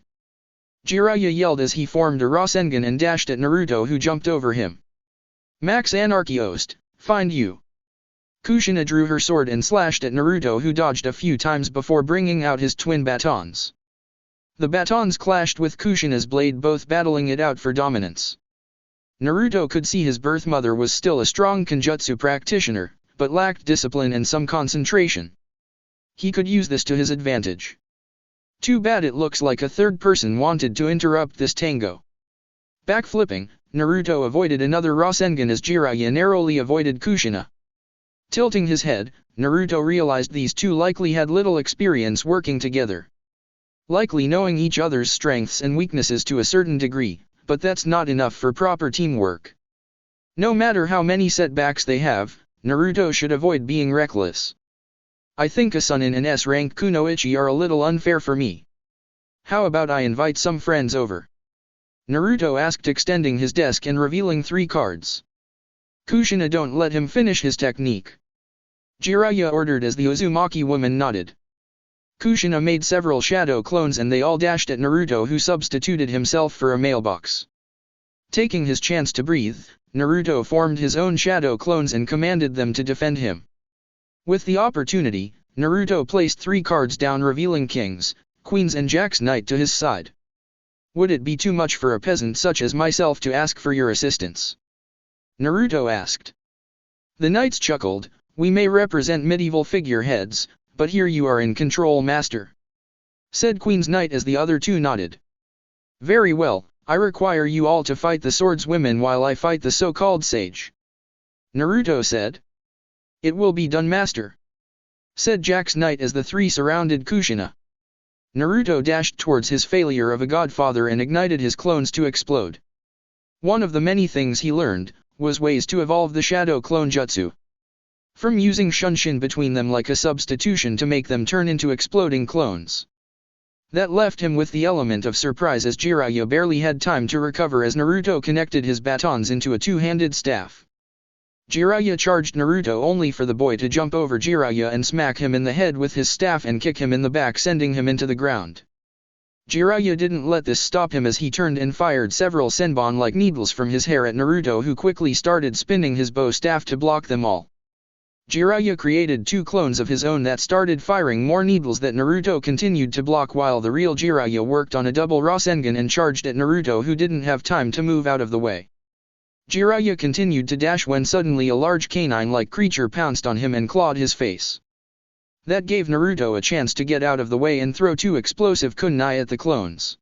Speaker 1: Jiraiya yelled as he formed a Rasengan and dashed at Naruto, who jumped over him. Max Anarchiost, find you. Kushina drew her sword and slashed at Naruto, who dodged a few times before bringing out his twin batons. The batons clashed with Kushina's blade, both battling it out for dominance. Naruto could see his birth mother was still a strong Kenjutsu practitioner, but lacked discipline and some concentration. He could use this to his advantage. Too bad it looks like a third person wanted to interrupt this tango. Backflipping, Naruto avoided another Rasengan as Jiraiya narrowly avoided Kushina. Tilting his head, Naruto realized these two likely had little experience working together. Likely knowing each other's strengths and weaknesses to a certain degree, but that's not enough for proper teamwork. No matter how many setbacks they have, Naruto should avoid being reckless. I think a Sunin and S-rank Kunoichi are a little unfair for me. How about I invite some friends over? Naruto asked, extending his desk and revealing 3 cards. Kushina, don't let him finish his technique. Jiraiya ordered as the Uzumaki woman nodded. Kushina made several shadow clones and they all dashed at Naruto, who substituted himself for a mailbox. Taking his chance to breathe, Naruto formed his own shadow clones and commanded them to defend him. With the opportunity, Naruto placed 3 cards down, revealing kings, queens and jacks knight to his side. Would it be too much for a peasant such as myself to ask for your assistance? Naruto asked. The knights chuckled. We may represent medieval figureheads, but here you are in control, master, said Queen's Knight as the other two nodded. Very well, I require you all to fight the swordswomen while I fight the so-called sage, Naruto said. It will be done, master, said Jack's Knight as the three surrounded Kushina. Naruto dashed towards his failure of a godfather and ignited his clones to explode. One of the many things he learned was ways to evolve the shadow clone jutsu. From using shunshin between them like a substitution to make them turn into exploding clones. That left him with the element of surprise as Jiraiya barely had time to recover as Naruto connected his batons into a two-handed staff. Jiraiya charged Naruto only for the boy to jump over Jiraiya and smack him in the head with his staff and kick him in the back, sending him into the ground. Jiraiya didn't let this stop him as he turned and fired several senbon-like needles from his hair at Naruto, who quickly started spinning his bow staff to block them all. Jiraiya created two clones of his own that started firing more needles that Naruto continued to block, while the real Jiraiya worked on a double Rasengan and charged at Naruto, who didn't have time to move out of the way. Jiraiya continued to dash when suddenly a large canine-like creature pounced on him and clawed his face. That gave Naruto a chance to get out of the way and throw two explosive kunai at the clones.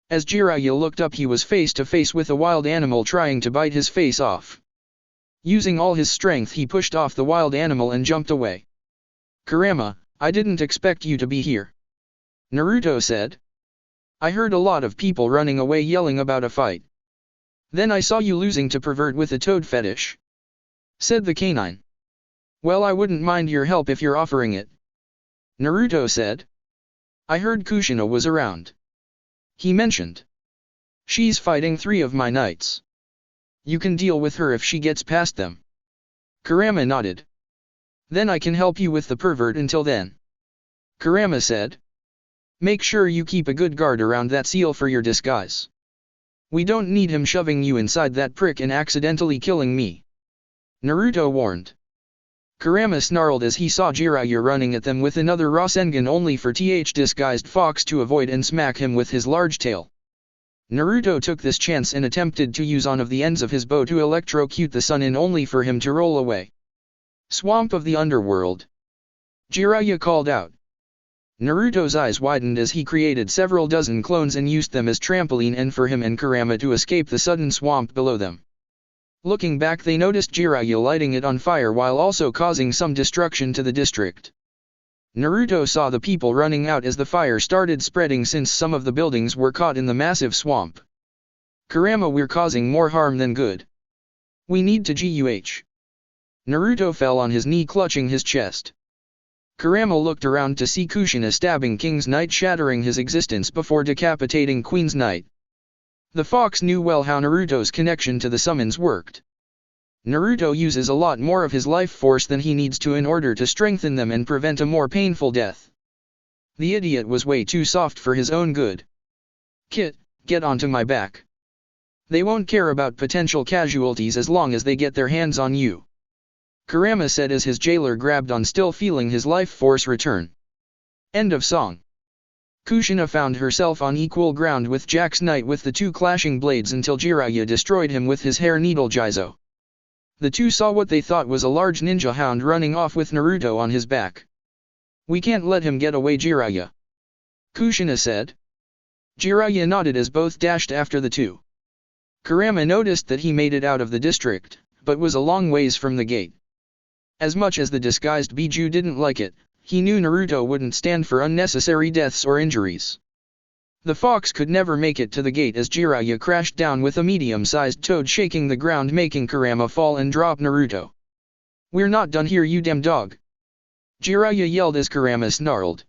Speaker 1: As Jiraiya looked up, he was face to face with a wild animal trying to bite his face off. Using all his strength, he pushed off the wild animal and jumped away. Kurama, I didn't expect you to be here, Naruto said. I heard a lot of people running away yelling about a fight. Then I saw you losing to Pervert with a toad fetish, said the canine. Well, I wouldn't mind your help if you're offering it, Naruto said. I heard Kushina was around. He mentioned. She's fighting 3 of my knights. You can deal with her if she gets past them. Kurama nodded. Then I can help you with the pervert until then, Kurama said. Make sure you keep a good guard around that seal for your disguise. We don't need him shoving you inside that prick and accidentally killing me, Naruto warned. Kurama snarled as he saw Jiraiya running at them with another Rasengan, only for disguised fox to avoid and smack him with his large tail. Naruto took this chance and attempted to use one of the ends of his bow to electrocute the sun in, only for him to roll away. Swamp of the underworld, Jiraiya called out. Naruto's eyes widened as he created several dozen clones and used them as trampoline and for him and Kurama to escape the sudden swamp below them. Looking back, they noticed Jiraiya lighting it on fire while also causing some destruction to the district. Naruto saw the people running out as the fire started spreading, since some of the buildings were caught in the massive swamp. Kurama, we're causing more harm than good. We need to GUH. Naruto fell on his knee, clutching his chest. Kurama looked around to see Kushina stabbing King's Knight, shattering his existence before decapitating Queen's Knight. The fox knew well how Naruto's connection to the summons worked. Naruto uses a lot more of his life force than he needs to in order to strengthen them and prevent a more painful death. The idiot was way too soft for his own good. Kit, get onto my back. They won't care about potential casualties as long as they get their hands on you, Kurama said as his jailer grabbed on, still feeling his life force return. End of song. Kushina found herself on equal ground with Jack's Knight with the two clashing blades until Jiraiya destroyed him with his hair needle Jizo. The two saw what they thought was a large ninja hound running off with Naruto on his back. We can't let him get away, Jiraiya, Kushina said. Jiraiya nodded as both dashed after the two. Kurama noticed that he made it out of the district, but was a long ways from the gate. As much as the disguised Biju didn't like it, he knew Naruto wouldn't stand for unnecessary deaths or injuries. The fox could never make it to the gate as Jiraiya crashed down with a medium-sized toad shaking the ground, making Kurama fall and drop Naruto. We're not done here, you damn dog, Jiraiya yelled as Kurama snarled.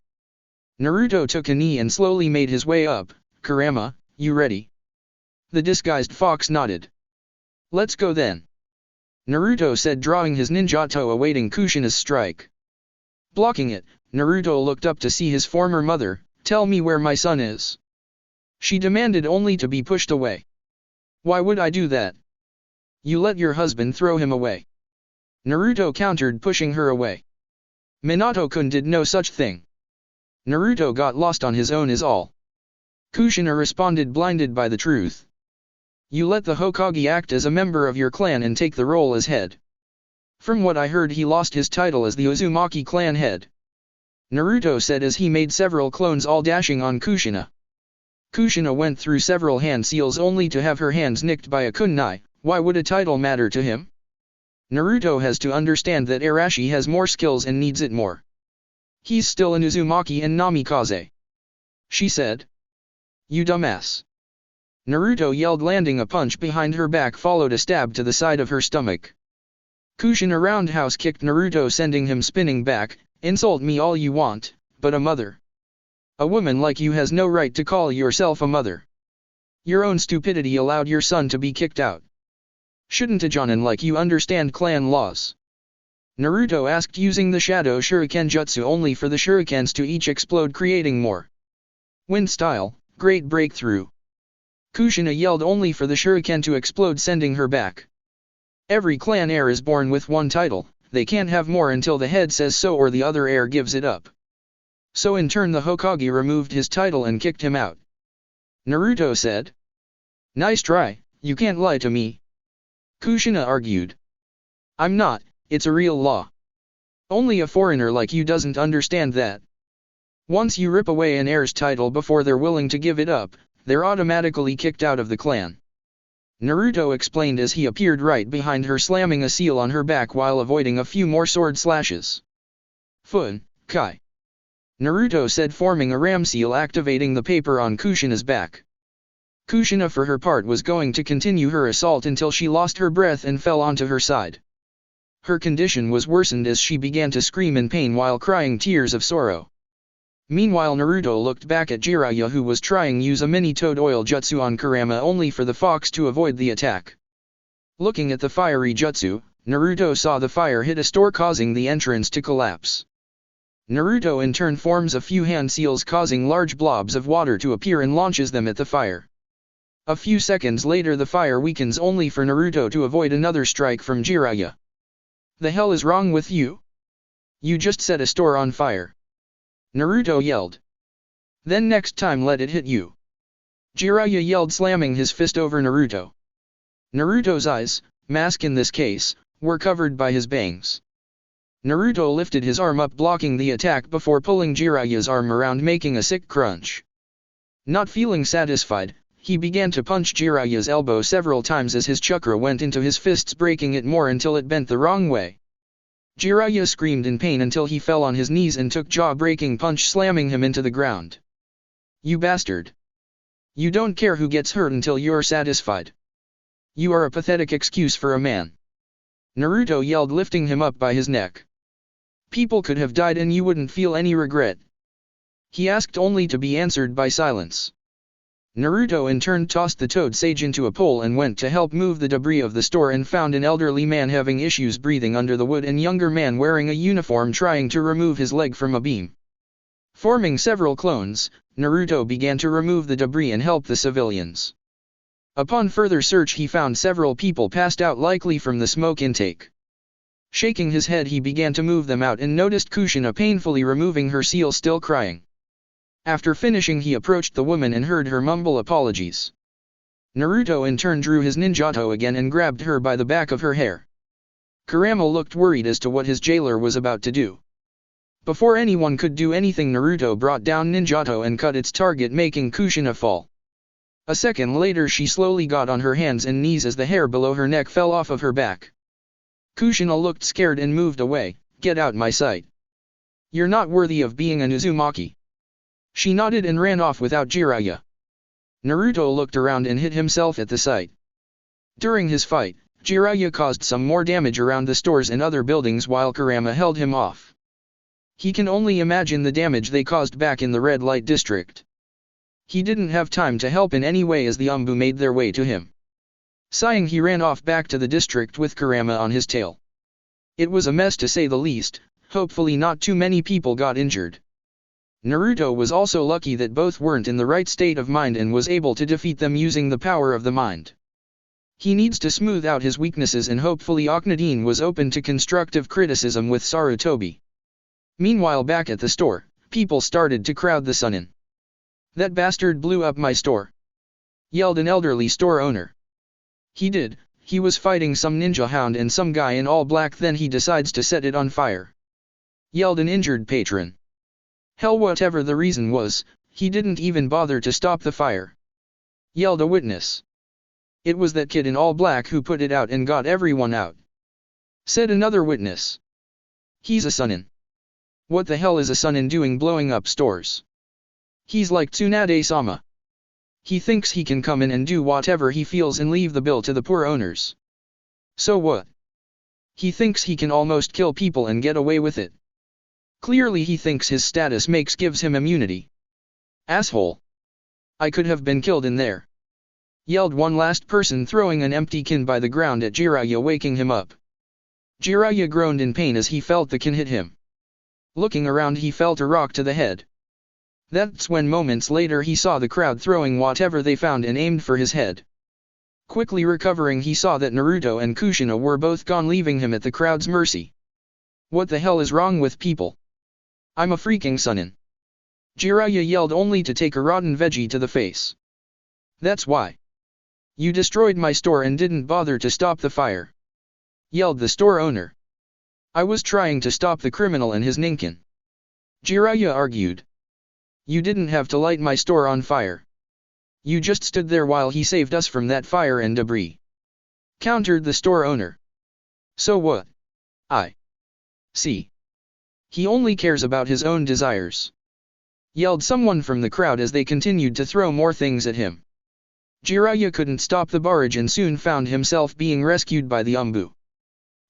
Speaker 1: Naruto took a knee and slowly made his way up. Kurama, you ready? The disguised fox nodded. Let's go then, Naruto said, drawing his ninjato awaiting Kushina's strike. Blocking it, Naruto looked up to see his former mother. Tell me where my son is, she demanded, only to be pushed away. Why would I do that? You let your husband throw him away, Naruto countered, pushing her away. Minato-kun did no such thing. Naruto got lost on his own is all, Kushina responded, blinded by the truth. You let the Hokage act as a member of your clan and take the role as head. From what I heard, he lost his title as the Uzumaki clan head. Naruto said as he made several clones, all dashing on Kushina. Kushina went through several hand seals only to have her hands nicked by a kunai. Why would a title matter to him? Naruto has to understand that Arashi has more skills and needs it more. He's still an Uzumaki and Namikaze. She said. You dumbass. Naruto yelled, landing a punch behind her back followed a stab to the side of her stomach. Kushina roundhouse kicked Naruto, sending him spinning back. Insult me all you want, but a mother. A woman like you has no right to call yourself a mother. Your own stupidity allowed your son to be kicked out. Shouldn't a jonin like you understand clan laws? Naruto asked, using the Shadow Shuriken Jutsu only for the shurikens to each explode, creating more wind style. Great breakthrough. Kushina yelled, only for the shuriken to explode, sending her back. Every clan heir is born with one title. They can't have more until the head says so or the other heir gives it up. So in turn the Hokage removed his title and kicked him out. Naruto said. Nice try, you can't lie to me. Kushina argued. I'm not, it's a real law. Only a foreigner like you doesn't understand that. Once you rip away an heir's title before they're willing to give it up, they're automatically kicked out of the clan. Naruto explained as he appeared right behind her, slamming a seal on her back while avoiding a few more sword slashes. Fun, Kai. Naruto said, forming a ram seal, activating the paper on Kushina's back. Kushina for her part was going to continue her assault until she lost her breath and fell onto her side. Her condition was worsened as she began to scream in pain while crying tears of sorrow. Meanwhile Naruto looked back at Jiraiya, who was trying use a mini toad oil jutsu on Kurama only for the fox to avoid the attack. Looking at the fiery jutsu, Naruto saw the fire hit a store causing the entrance to collapse. Naruto in turn forms a few hand seals causing large blobs of water to appear and launches them at the fire. A few seconds later the fire weakens only for Naruto to avoid another strike from Jiraiya. The hell is wrong with you? You just set a store on fire. Naruto yelled. Then next time let it hit you. Jiraiya yelled, slamming his fist over Naruto. Naruto's eyes, mask in this case, were covered by his bangs. Naruto lifted his arm up, blocking the attack before pulling Jiraiya's arm around, making a sick crunch. Not feeling satisfied, he began to punch Jiraiya's elbow several times as his chakra went into his fists, breaking it more until it bent the wrong way. Jiraiya screamed in pain until he fell on his knees and took jaw-breaking punch, slamming him into the ground. You bastard! You don't care who gets hurt until you're satisfied. You are a pathetic excuse for a man. Naruto yelled, lifting him up by his neck. People could have died and you wouldn't feel any regret. He asked only to be answered by silence. Naruto in turn tossed the toad sage into a pole and went to help move the debris of the store, and found an elderly man having issues breathing under the wood and younger man wearing a uniform trying to remove his leg from a beam. Forming several clones, Naruto began to remove the debris and help the civilians. Upon further search he found several people passed out, likely from the smoke intake. Shaking his head he began to move them out and noticed Kushina painfully removing her seal, still crying. After finishing he approached the woman and heard her mumble apologies. Naruto in turn drew his ninjato again and grabbed her by the back of her hair. Kurama looked worried as to what his jailer was about to do. Before anyone could do anything, Naruto brought down ninjato and cut its target, making Kushina fall. A second later she slowly got on her hands and knees as the hair below her neck fell off of her back. Kushina looked scared and moved away. Get out my sight. You're not worthy of being an Uzumaki. She nodded and ran off without Jiraiya. Naruto looked around and hit himself at the sight. During his fight, Jiraiya caused some more damage around the stores and other buildings while Kurama held him off. He can only imagine the damage they caused back in the red light district. He didn't have time to help in any way as the Umbu made their way to him. Sighing he ran off back to the district with Kurama on his tail. It was a mess to say the least. Hopefully not too many people got injured. Naruto was also lucky that both weren't in the right state of mind and was able to defeat them using the power of the mind. He needs to smooth out his weaknesses, and hopefully Akhenaten was open to constructive criticism with Sarutobi. Meanwhile back at the store, people started to crowd the Sunin. That bastard blew up my store, yelled an elderly store owner. He did, he was fighting some ninja hound and some guy in all black, then he decides to set it on fire. Yelled an injured patron. Hell, whatever the reason was, he didn't even bother to stop the fire. Yelled a witness. It was that kid in all black who put it out and got everyone out. Said another witness. He's a Sunin. What the hell is a Sunin doing blowing up stores? He's like Tsunade-sama. He thinks he can come in and do whatever he feels and leave the bill to the poor owners. So what? He thinks he can almost kill people and get away with it. Clearly he thinks his status gives him immunity. Asshole. I could have been killed in there. Yelled one last person, throwing an empty kin by the ground at Jiraiya, waking him up. Jiraiya groaned in pain as he felt the kin hit him. Looking around, he felt a rock to the head. That's when moments later he saw the crowd throwing whatever they found and aimed for his head. Quickly recovering, he saw that Naruto and Kushina were both gone, leaving him at the crowd's mercy. What the hell is wrong with people? I'm a freaking Sunin. Jiraiya yelled, only to take a rotten veggie to the face. That's why. You destroyed my store and didn't bother to stop the fire. Yelled the store owner. I was trying to stop the criminal and his ninkin. Jiraiya argued. You didn't have to light my store on fire. You just stood there while he saved us from that fire and debris. Countered the store owner. So what? I see. He only cares about his own desires. Yelled someone from the crowd as they continued to throw more things at him. Jiraiya couldn't stop the barrage and soon found himself being rescued by the Umbu.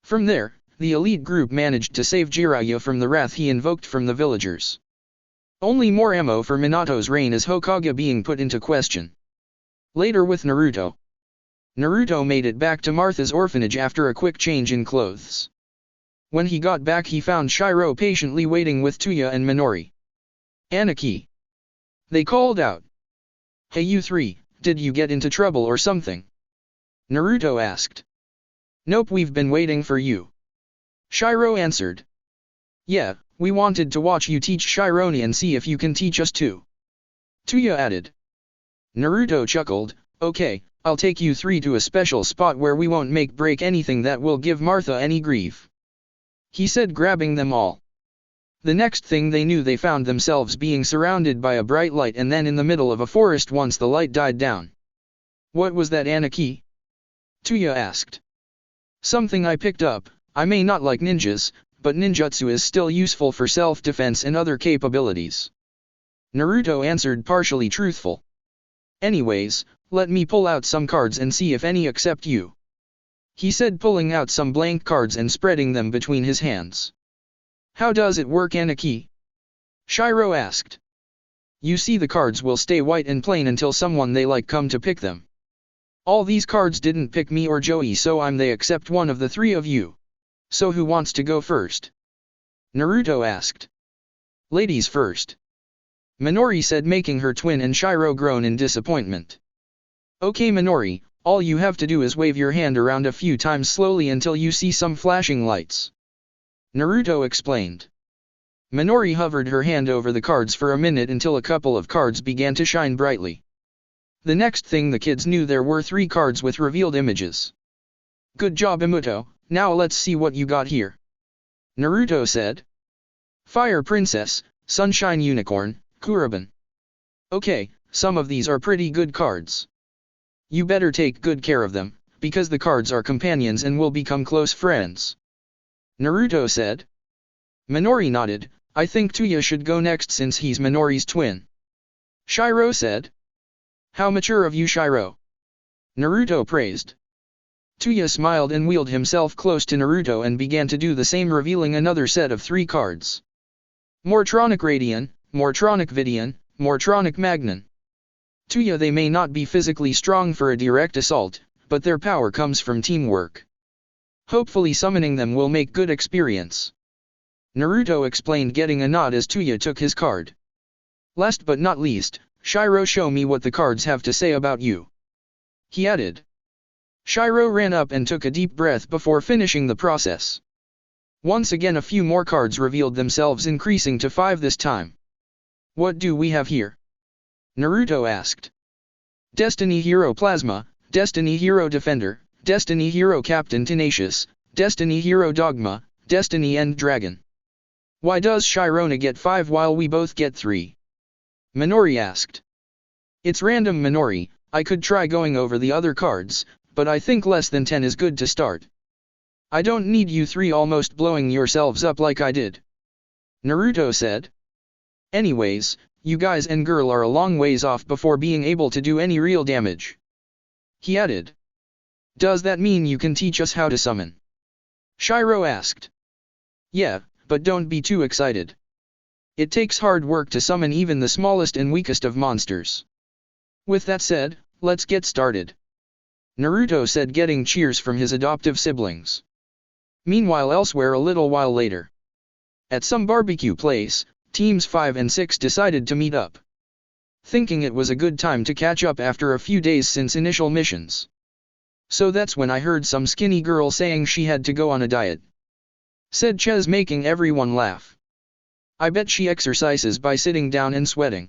Speaker 1: From there, the elite group managed to save Jiraiya from the wrath he invoked from the villagers. Only more ammo for Minato's reign as Hokage being put into question. Later with Naruto. Naruto made it back to Martha's orphanage after a quick change in clothes. When he got back, he found Shiro patiently waiting with Tuya and Minori. Aniki. They called out. Hey you three, did you get into trouble or something? Naruto asked. Nope, we've been waiting for you. Shiro answered. Yeah, we wanted to watch you teach Shironi and see if you can teach us too. Tuya added. Naruto chuckled, okay, I'll take you three to a special spot where we won't break anything that will give Martha any grief. He said, grabbing them all. The next thing they knew, they found themselves being surrounded by a bright light and then in the middle of a forest once the light died down. What was that, Aniki? Tuya asked. Something I picked up. I may not like ninjas, but ninjutsu is still useful for self-defense and other capabilities. Naruto answered, partially truthful. Anyways, let me pull out some cards and see if any accept you. He said, pulling out some blank cards and spreading them between his hands. How does it work, Aniki? Shiro asked. You see, the cards will stay white and plain until someone they like come to pick them. All these cards didn't pick me or Joey, so they accept one of the three of you. So who wants to go first? Naruto asked. Ladies first. Minori said, making her twin and Shiro groan in disappointment. Okay Minori, all you have to do is wave your hand around a few times slowly until you see some flashing lights. Naruto explained. Minori hovered her hand over the cards for a minute until a couple of cards began to shine brightly. The next thing the kids knew, there were 3 cards with revealed images. Good job Imuto, now let's see what you got here. Naruto said. Fire Princess, Sunshine Unicorn, Kuriban. Okay, some of these are pretty good cards. You better take good care of them, because the cards are companions and will become close friends. Naruto said. Minori nodded. I think Tuya should go next since he's Minori's twin. Shiro said. How mature of you, Shiro. Naruto praised. Tuya smiled and wheeled himself close to Naruto and began to do the same, revealing another set of 3 cards. Mortronic Radian, Mortronic Vidian, Mortronic Magnon. Tuya, they may not be physically strong for a direct assault, but their power comes from teamwork. Hopefully summoning them will make good experience. Naruto explained, getting a nod as Tuya took his card. Last but not least, Shiro, show me what the cards have to say about you. He added. Shiro ran up and took a deep breath before finishing the process. Once again a few more cards revealed themselves, increasing to 5 this time. What do we have here? Naruto asked. Destiny Hero Plasma, Destiny Hero Defender, Destiny Hero Captain Tenacious, Destiny Hero Dogma, Destiny End Dragon. Why does Shirona get 5 while we both get 3? Minori asked. It's random, Minori. I could try going over the other cards, but I think less than 10 is good to start. I don't need you 3 almost blowing yourselves up like I did. Naruto said. Anyways, you guys and girl are a long ways off before being able to do any real damage. He added. Does that mean you can teach us how to summon? Shiro asked. Yeah, but don't be too excited. It takes hard work to summon even the smallest and weakest of monsters. With that said, let's get started. Naruto said, getting cheers from his adoptive siblings. Meanwhile, elsewhere a little while later. At some barbecue place, teams 5 and 6 decided to meet up. Thinking it was a good time to catch up after a few days since initial missions. So that's when I heard some skinny girl saying she had to go on a diet. Said Ches, making everyone laugh. I bet she exercises by sitting down and sweating.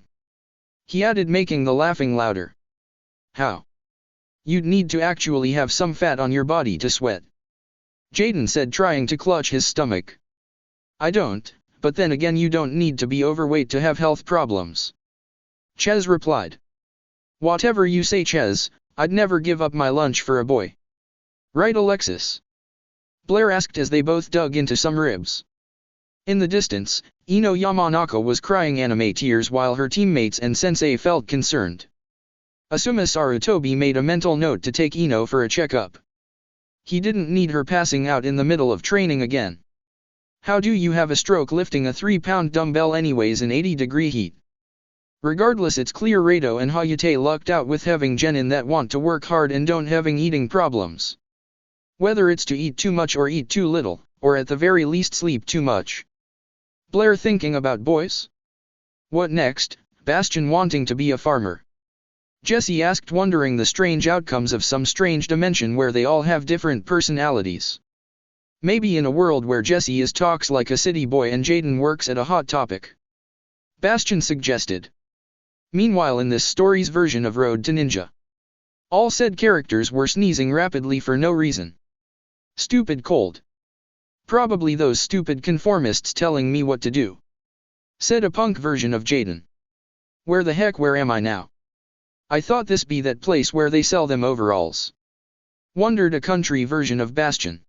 Speaker 1: He added, making the laughing louder. How? You'd need to actually have some fat on your body to sweat. Jaden said, trying to clutch his stomach. I don't, but then again you don't need to be overweight to have health problems. Ches replied. Whatever you say, Ches, I'd never give up my lunch for a boy. Right, Alexis? Blair asked as they both dug into some ribs. In the distance, Ino Yamanaka was crying anime tears while her teammates and sensei felt concerned. Asuma Sarutobi made a mental note to take Ino for a checkup. He didn't need her passing out in the middle of training again. How do you have a stroke lifting a 3-pound dumbbell anyways in 80-degree heat? Regardless, it's clear Rado and Hayate lucked out with having genin that want to work hard and don't having eating problems. Whether it's to eat too much or eat too little, or at the very least sleep too much. Blair thinking about boys? What next? Bastion wanting to be a farmer. Jesse asked, wondering the strange outcomes of some strange dimension where they all have different personalities. Maybe in a world where Jesse talks like a city boy and Jaden works at a Hot Topic. Bastion suggested. Meanwhile, in this story's version of Road to Ninja, all said characters were sneezing rapidly for no reason. Stupid cold. Probably those stupid conformists telling me what to do. Said a punk version of Jaden. Where the heck, where am I now? I thought this be that place where they sell them overalls. Wondered a country version of Bastion.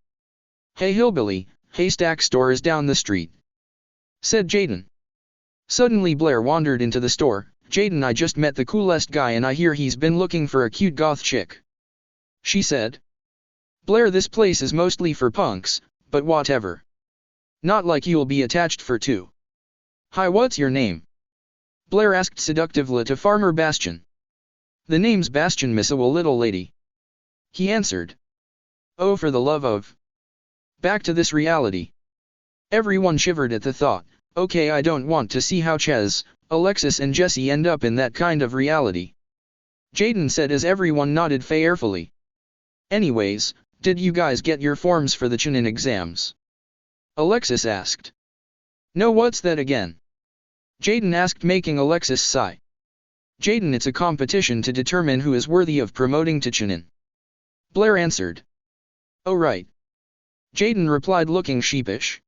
Speaker 1: Hey hillbilly, haystack store is down the street. Said Jaden. Suddenly Blair wandered into the store. Jaden, I just met the coolest guy and I hear he's been looking for a cute goth chick. She said. Blair, this place is mostly for punks, but whatever. Not like you'll be attached for 2. Hi, what's your name? Blair asked seductively to Farmer Bastion. The name's Bastion, Miss a little lady. He answered. Oh, for the love of. Back to this reality. Everyone shivered at the thought. Okay, I don't want to see how Ches, Alexis and Jesse end up in that kind of reality. Jaden said as everyone nodded fearfully. Anyways, did you guys get your forms for the Chunin exams? Alexis asked. No, what's that again? Jaden asked, making Alexis sigh. Jaden, it's a competition to determine who is worthy of promoting to Chunin. Blair answered. Oh right. Jaden replied, looking sheepish.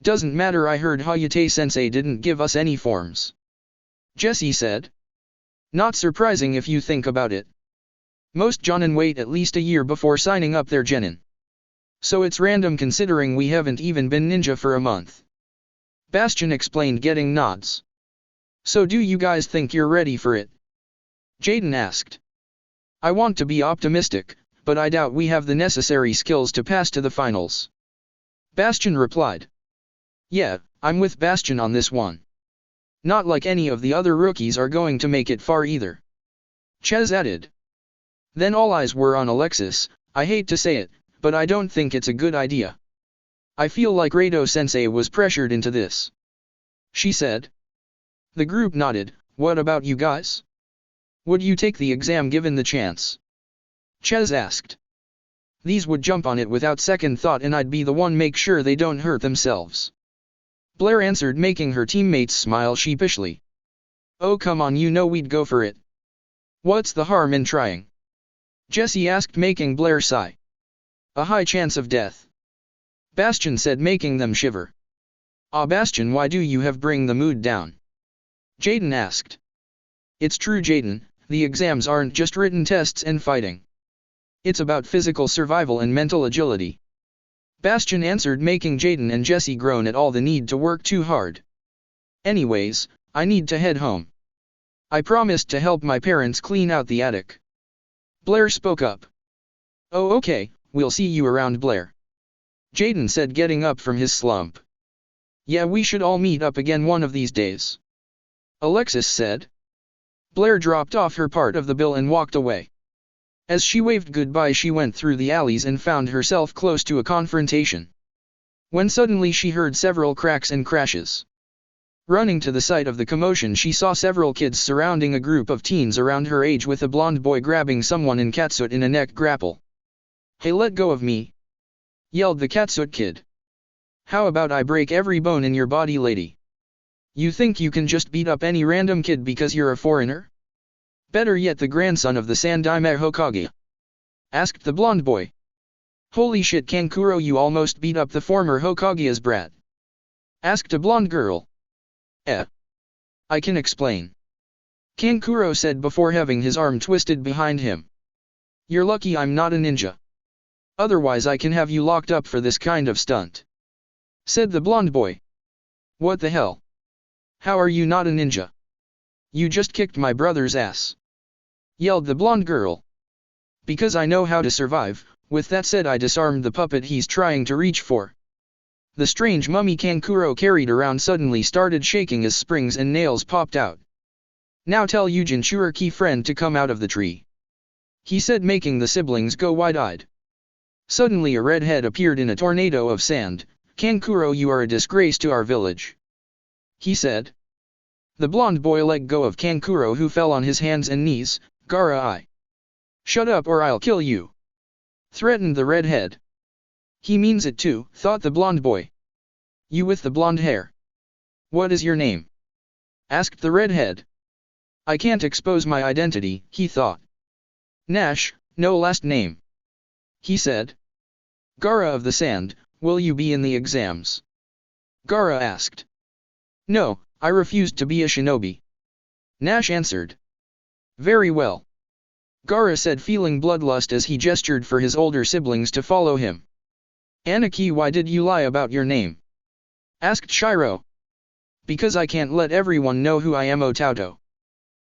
Speaker 1: Doesn't matter, I heard Hayate-sensei didn't give us any forms. Jesse said. Not surprising if you think about it. Most jonin wait at least a year before signing up their genin. So it's random considering we haven't even been ninja for a month. Bastion explained, getting nods. So do you guys think you're ready for it? Jaden asked. I want to be optimistic, but I doubt we have the necessary skills to pass to the finals. Bastion replied. Yeah, I'm with Bastion on this one. Not like any of the other rookies are going to make it far either. Ches added. Then all eyes were on Alexis. I hate to say it, but I don't think it's a good idea. I feel like Rado-sensei was pressured into this. She said. The group nodded. What about you guys? Would you take the exam given the chance? Ches asked. These would jump on it without second thought and I'd be the one make sure they don't hurt themselves. Blair answered, making her teammates smile sheepishly. Oh come on, you know we'd go for it. What's the harm in trying? Jesse asked, making Blair sigh. A high chance of death. Bastion said, making them shiver. Ah, Bastion, why do you have bring the mood down? Jaden asked. It's true, Jaden, the exams aren't just written tests and fighting. It's about physical survival and mental agility. Bastion answered, making Jaden and Jesse groan at all the need to work too hard. Anyways, I need to head home. I promised to help my parents clean out the attic. Blair spoke up. Oh, okay, we'll see you around, Blair. Jaden said, getting up from his slump. Yeah, we should all meet up again one of these days. Alexis said. Blair dropped off her part of the bill and walked away. As she waved goodbye, she went through the alleys and found herself close to a confrontation. When suddenly she heard several cracks and crashes. Running to the site of the commotion, she saw several kids surrounding a group of teens around her age, with a blonde boy grabbing someone in catsuit in a neck grapple. Hey, let go of me! Yelled the catsuit kid. How about I break every bone in your body, lady? You think you can just beat up any random kid because you're a foreigner? Better yet, the grandson of the Sandaime Hokage. Asked the blonde boy. Holy shit, Kankuro, you almost beat up the former Hokage's brat. Asked a blonde girl. I can explain. Kankuro said before having his arm twisted behind him. You're lucky I'm not a ninja. Otherwise I can have you locked up for this kind of stunt. Said the blonde boy. What the hell? How are you not a ninja? You just kicked my brother's ass. Yelled the blonde girl. Because I know how to survive. With that said, I disarmed the puppet he's trying to reach for. The strange mummy Kankuro carried around suddenly started shaking as springs and nails popped out. Now tell Yujin Churiki friend to come out of the tree. He said, making the siblings go wide-eyed. Suddenly a red head appeared in a tornado of sand. Kankuro, you are a disgrace to our village. He said. The blonde boy let go of Kankuro, who fell on his hands and knees. Gara, shut up or I'll kill you. Threatened the redhead. He means it too, thought the blonde boy. You with the blonde hair. What is your name? Asked the redhead. I can't expose my identity, he thought. Nash, no last name. He said. Gara of the Sand, will you be in the exams? Gara asked. No, I refused to be a shinobi. Nash answered. Very well. Gara said, feeling bloodlust as he gestured for his older siblings to follow him. Aniki, why did you lie about your name? Asked Shiro. Because I can't let everyone know who I am, Otauto.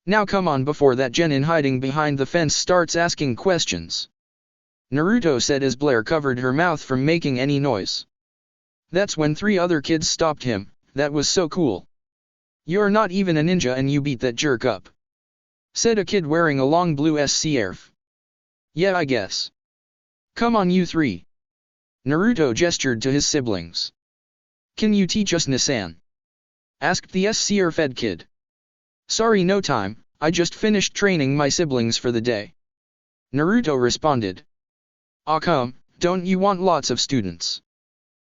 Speaker 1: Now come on before that genin hiding behind the fence starts asking questions. Naruto said as Blair covered her mouth from making any noise. That's when 3 other kids stopped him. That was so cool. You're not even a ninja and you beat that jerk up. Said a kid wearing a long blue scarf. Yeah, I guess. Come on, you 3. Naruto gestured to his siblings. Can you teach us Nisan? Asked the scarf-ed kid. Sorry, no time, I just finished training my siblings for the day. Naruto responded. Ah, come, don't you want lots of students?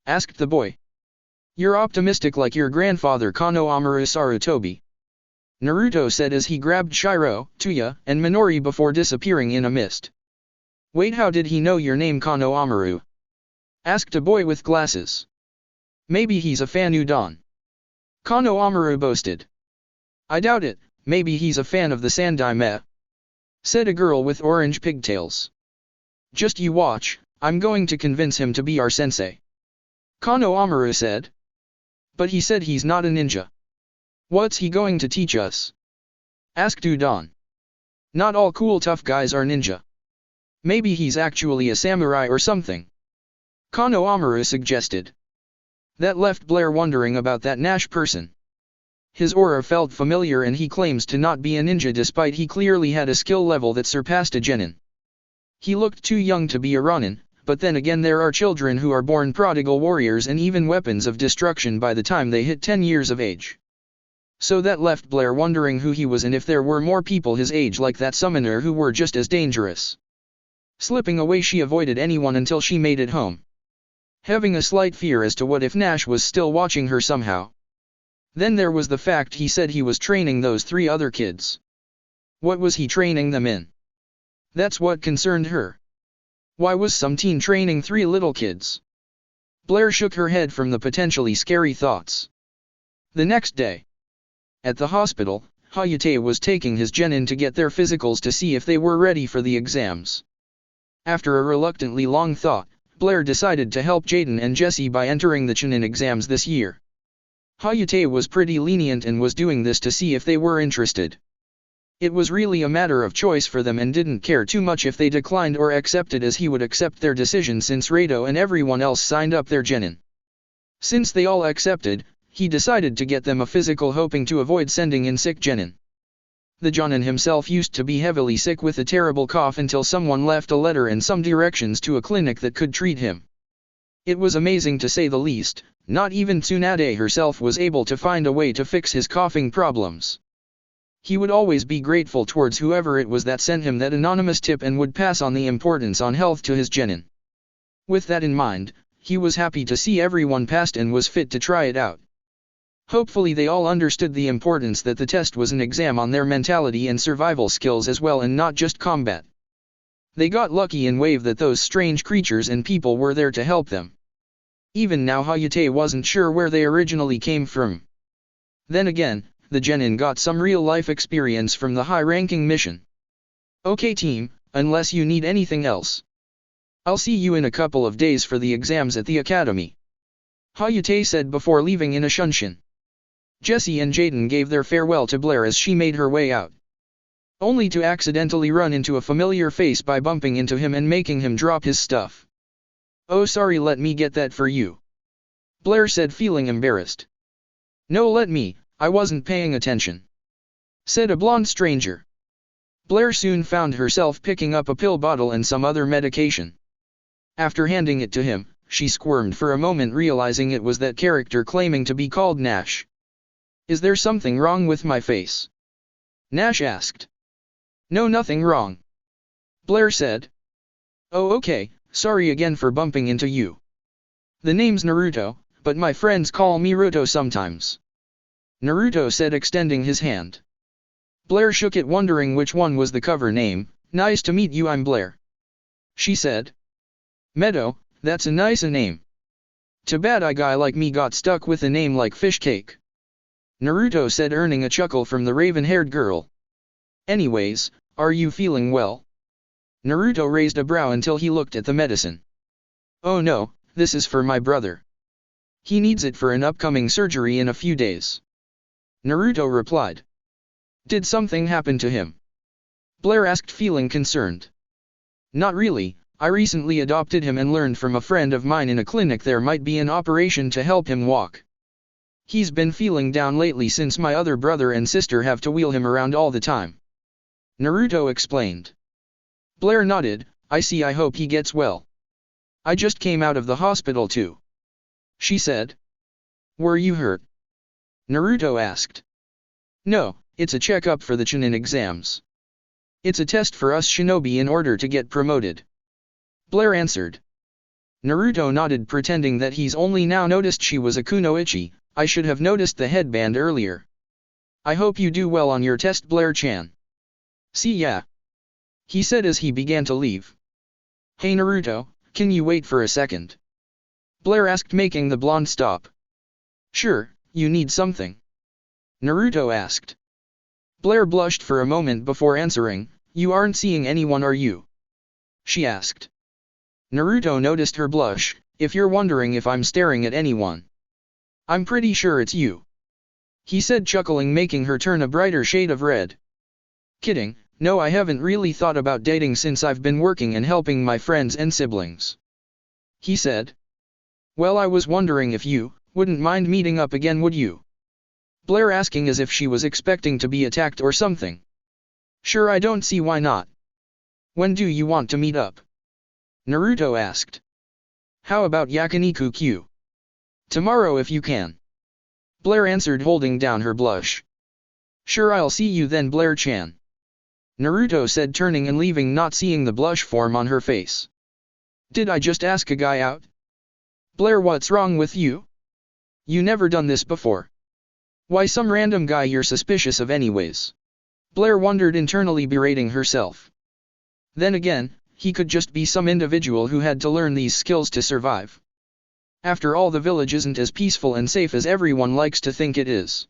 Speaker 1: Asked the boy. You're optimistic like your grandfather Konohamaru Sarutobi. Naruto said as he grabbed Shiro, Tuya, and Minori before disappearing in a mist. Wait, how did he know your name, Konohamaru? Asked a boy with glasses. Maybe he's a fan udon. Konohamaru boasted. I doubt it, maybe he's a fan of the Sandaime. Said a girl with orange pigtails. Just you watch, I'm going to convince him to be our sensei. Konohamaru said. But he said he's not a ninja. What's he going to teach us? Asked Udon. Not all cool tough guys are ninja. Maybe he's actually a samurai or something. Konohamaru suggested. That left Blair wondering about that Nash person. His aura felt familiar and he claims to not be a ninja despite he clearly had a skill level that surpassed a genin. He looked too young to be a ronin, but then again there are children who are born prodigal warriors and even weapons of destruction by the time they hit 10 years of age. So that left Blair wondering who he was and if there were more people his age like that summoner who were just as dangerous. Slipping away, she avoided anyone until she made it home. Having a slight fear as to what if Nash was still watching her somehow. Then there was the fact he said he was training those 3 other kids. What was he training them in? That's what concerned her. Why was some teen training 3 little kids? Blair shook her head from the potentially scary thoughts. The next day, at the hospital, Hayate was taking his genin to get their physicals to see if they were ready for the exams. After a reluctantly long thought, Blair decided to help Jaden and Jesse by entering the Chunin exams this year. Hayate was pretty lenient and was doing this to see if they were interested. It was really a matter of choice for them and didn't care too much if they declined or accepted, as he would accept their decision since Rado and everyone else signed up their genin. Since they all accepted, he decided to get them a physical, hoping to avoid sending in sick genin. The Jonin himself used to be heavily sick with a terrible cough until someone left a letter and some directions to a clinic that could treat him. It was amazing to say the least. Not even Tsunade herself was able to find a way to fix his coughing problems. He would always be grateful towards whoever it was that sent him that anonymous tip and would pass on the importance on health to his genin. With that in mind, he was happy to see everyone passed and was fit to try it out. Hopefully they all understood the importance that the test was an exam on their mentality and survival skills as well, and not just combat. They got lucky in Wave that those strange creatures and people were there to help them. Even now Hayate wasn't sure where they originally came from. Then again, the genin got some real-life experience from the high-ranking mission. Okay team, unless you need anything else. I'll see you in a couple of days for the exams at the academy. Hayate said before leaving in a shunshin. Jesse and Jaden gave their farewell to Blair as she made her way out. Only to accidentally run into a familiar face by bumping into him and making him drop his stuff. Oh sorry, let me get that for you. Blair said, feeling embarrassed. No, let me, I wasn't paying attention. Said a blonde stranger. Blair soon found herself picking up a pill bottle and some other medication. After handing it to him, she squirmed for a moment, realizing it was that character claiming to be called Nash. Is there something wrong with my face? Nash asked. No, nothing wrong. Blair said. Oh okay. Sorry again for bumping into you. The name's Naruto, but my friends call me Ruto sometimes. Naruto said, extending his hand. Blair shook it, wondering which one was the cover name. Nice to meet you, I'm Blair. She said. Meadow, that's a nice name. Too bad a guy like me got stuck with a name like Fishcake. Naruto said, earning a chuckle from the raven-haired girl. Anyways, are you feeling well? Naruto raised a brow until he looked at the medicine. Oh no, this is for my brother. He needs it for an upcoming surgery in a few days. Naruto replied. Did something happen to him? Blair asked, feeling concerned. Not really, I recently adopted him and learned from a friend of mine in a clinic there might be an operation to help him walk. He's been feeling down lately since my other brother and sister have to wheel him around all the time. Naruto explained. Blair nodded. I see, I hope he gets well. I just came out of the hospital too. She said. Were you hurt? Naruto asked. No, it's a checkup for the Chunin exams. It's a test for us shinobi in order to get promoted. Blair answered. Naruto nodded, pretending that he's only now noticed she was a kunoichi. I should have noticed the headband earlier. I hope you do well on your test, Blair-chan. See ya. He said as he began to leave. Hey Naruto, can you wait for a second? Blair asked, making the blonde stop. Sure, you need something? Naruto asked. Blair blushed for a moment before answering. You aren't seeing anyone, are you? She asked. Naruto noticed her blush. If you're wondering if I'm staring at anyone, I'm pretty sure it's you. He said, chuckling, making her turn a brighter shade of red. Kidding, no, I haven't really thought about dating since I've been working and helping my friends and siblings. He said. Well, I was wondering if you wouldn't mind meeting up again, would you? Blair asking as if she was expecting to be attacked or something. Sure, I don't see why not. When do you want to meet up? Naruto asked. How about yakiniku Q? Tomorrow if you can. Blair answered, holding down her blush. Sure, I'll see you then, Blair-chan. Naruto said, turning and leaving, not seeing the blush form on her face. Did I just ask a guy out? Blair, what's wrong with you? You never done this before. Why some random guy you're suspicious of anyways? Blair wondered, internally berating herself. Then again, he could just be some individual who had to learn these skills to survive. After all, the village isn't as peaceful and safe as everyone likes to think it is.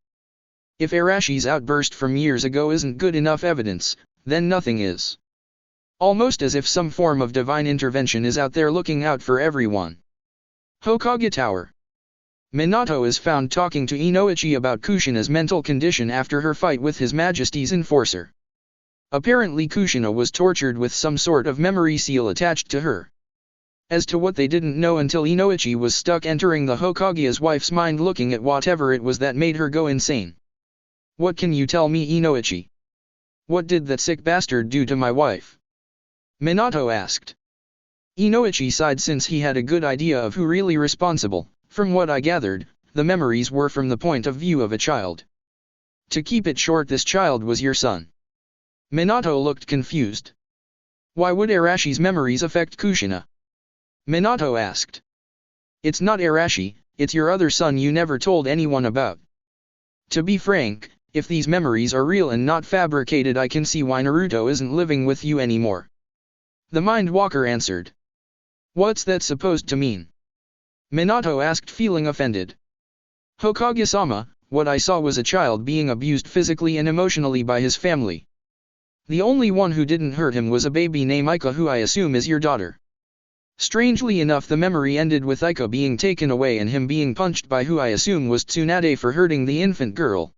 Speaker 1: If Arashi's outburst from years ago isn't good enough evidence, then nothing is. Almost as if some form of divine intervention is out there looking out for everyone. Hokage Tower. Minato is found talking to Inoichi about Kushina's mental condition after her fight with His Majesty's enforcer. Apparently Kushina was tortured with some sort of memory seal attached to her. As to what they didn't know until Inoichi was stuck entering the Hokage's wife's mind looking at whatever it was that made her go insane. What can you tell me, Inoichi? What did that sick bastard do to my wife? Minato asked. Inoichi sighed since he had a good idea of who really responsible. From what I gathered, the memories were from the point of view of a child. To keep it short, this child was your son. Minato looked confused. Why would Arashi's memories affect Kushina? Minato asked. It's not Arashi, it's your other son you never told anyone about. To be frank, if these memories are real and not fabricated, I can see why Naruto isn't living with you anymore. The Mind Walker answered. What's that supposed to mean? Minato asked, feeling offended. Hokage-sama, what I saw was a child being abused physically and emotionally by his family. The only one who didn't hurt him was a baby named Aika, who I assume is your daughter. Strangely enough, the memory ended with Aika being taken away and him being punched by who I assume was Tsunade for hurting the infant girl.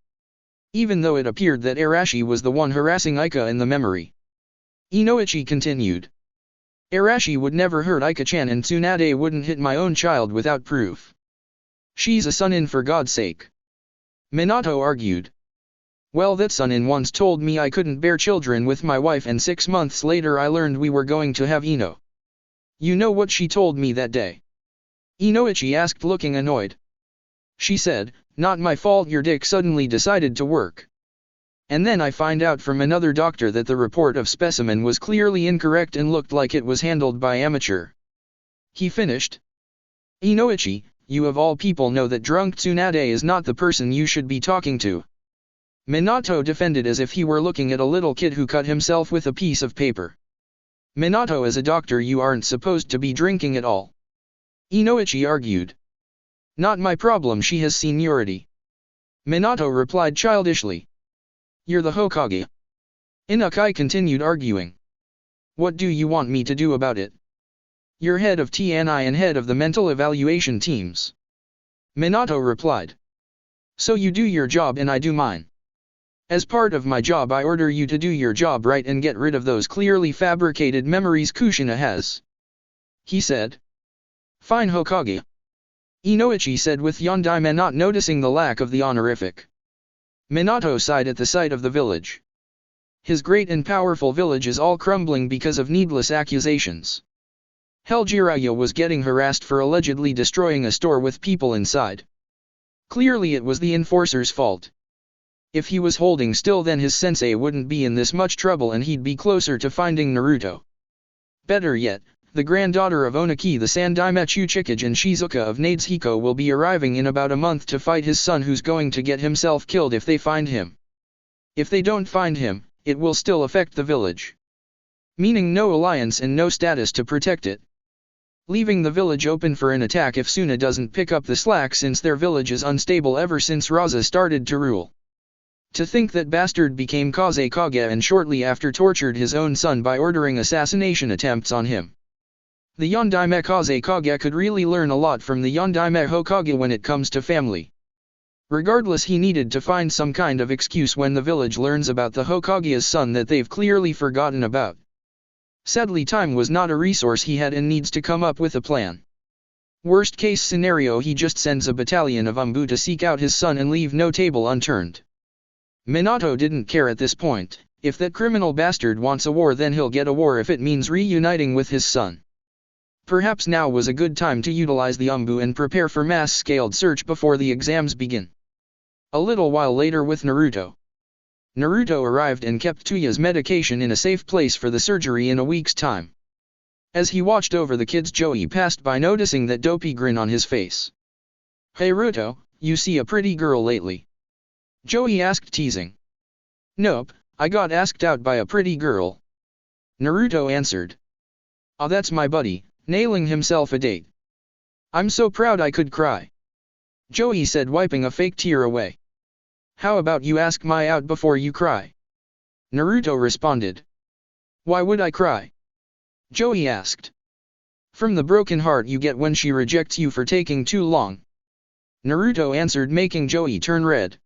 Speaker 1: Even though it appeared that Arashi was the one harassing Aika in the memory. Inoichi continued. Arashi would never hurt Aika-chan and Tsunade wouldn't hit my own child without proof. She's a Sunin, for God's sake. Minato argued. Well, that Sunin once told me I couldn't bear children with my wife, and 6 months later I learned we were going to have Ino. You know what she told me that day? Inoichi asked, looking annoyed. She said, not my fault your dick suddenly decided to work. And then I find out from another doctor that the report of specimen was clearly incorrect and looked like it was handled by amateur. He finished. Inoichi, you of all people know that drunk Tsunade is not the person you should be talking to. Minato defended as if he were looking at a little kid who cut himself with a piece of paper. Minato, as a doctor you aren't supposed to be drinking at all. Inoichi argued. Not my problem, she has seniority. Minato replied childishly. You're the Hokage. Inukai continued arguing. What do you want me to do about it? You're head of TNI and head of the mental evaluation teams. Minato replied. So you do your job and I do mine. As part of my job I order you to do your job right and get rid of those clearly fabricated memories Kushina has. He said. Fine, Hokage. Inoichi said with Yondaime not noticing the lack of the honorific. Minato sighed at the sight of the village. His great and powerful village is all crumbling because of needless accusations. Hell, Jiraiya was getting harassed for allegedly destroying a store with people inside. Clearly it was the enforcer's fault. If he was holding still, then his sensei wouldn't be in this much trouble and he'd be closer to finding Naruto. Better yet, the granddaughter of Oniki the Sandaimachi Chikage and Shizuka of Nadeshiko will be arriving in about a month to fight his son, who's going to get himself killed if they find him. If they don't find him, it will still affect the village. Meaning no alliance and no status to protect it. Leaving the village open for an attack if Suna doesn't pick up the slack, since their village is unstable ever since Raza started to rule. To think that bastard became Kazekage and shortly after tortured his own son by ordering assassination attempts on him. The Yondaime Kazekage could really learn a lot from the Yondaime Hokage when it comes to family. Regardless, he needed to find some kind of excuse when the village learns about the Hokage's son that they've clearly forgotten about. Sadly, time was not a resource he had and needs to come up with a plan. Worst case scenario, he just sends a battalion of Umbu to seek out his son and leave no table unturned. Minato didn't care at this point. If that criminal bastard wants a war, then he'll get a war if it means reuniting with his son. Perhaps now was a good time to utilize the Umbu and prepare for mass-scaled search before the exams begin. A little while later with Naruto. Naruto arrived and kept Tuya's medication in a safe place for the surgery in a week's time. As he watched over the kids, Joey passed by, noticing that dopey grin on his face. Hey Ruto, you see a pretty girl lately? Joey asked, teasing. Nope, I got asked out by a pretty girl. Naruto answered. "Ah, that's my buddy, nailing himself a date. I'm so proud I could cry." Joey said, wiping a fake tear away. "How about you ask Mai out before you cry?" Naruto responded. "Why would I cry?" Joey asked. "From the broken heart you get when she rejects you for taking too long." Naruto answered, making Joey turn red.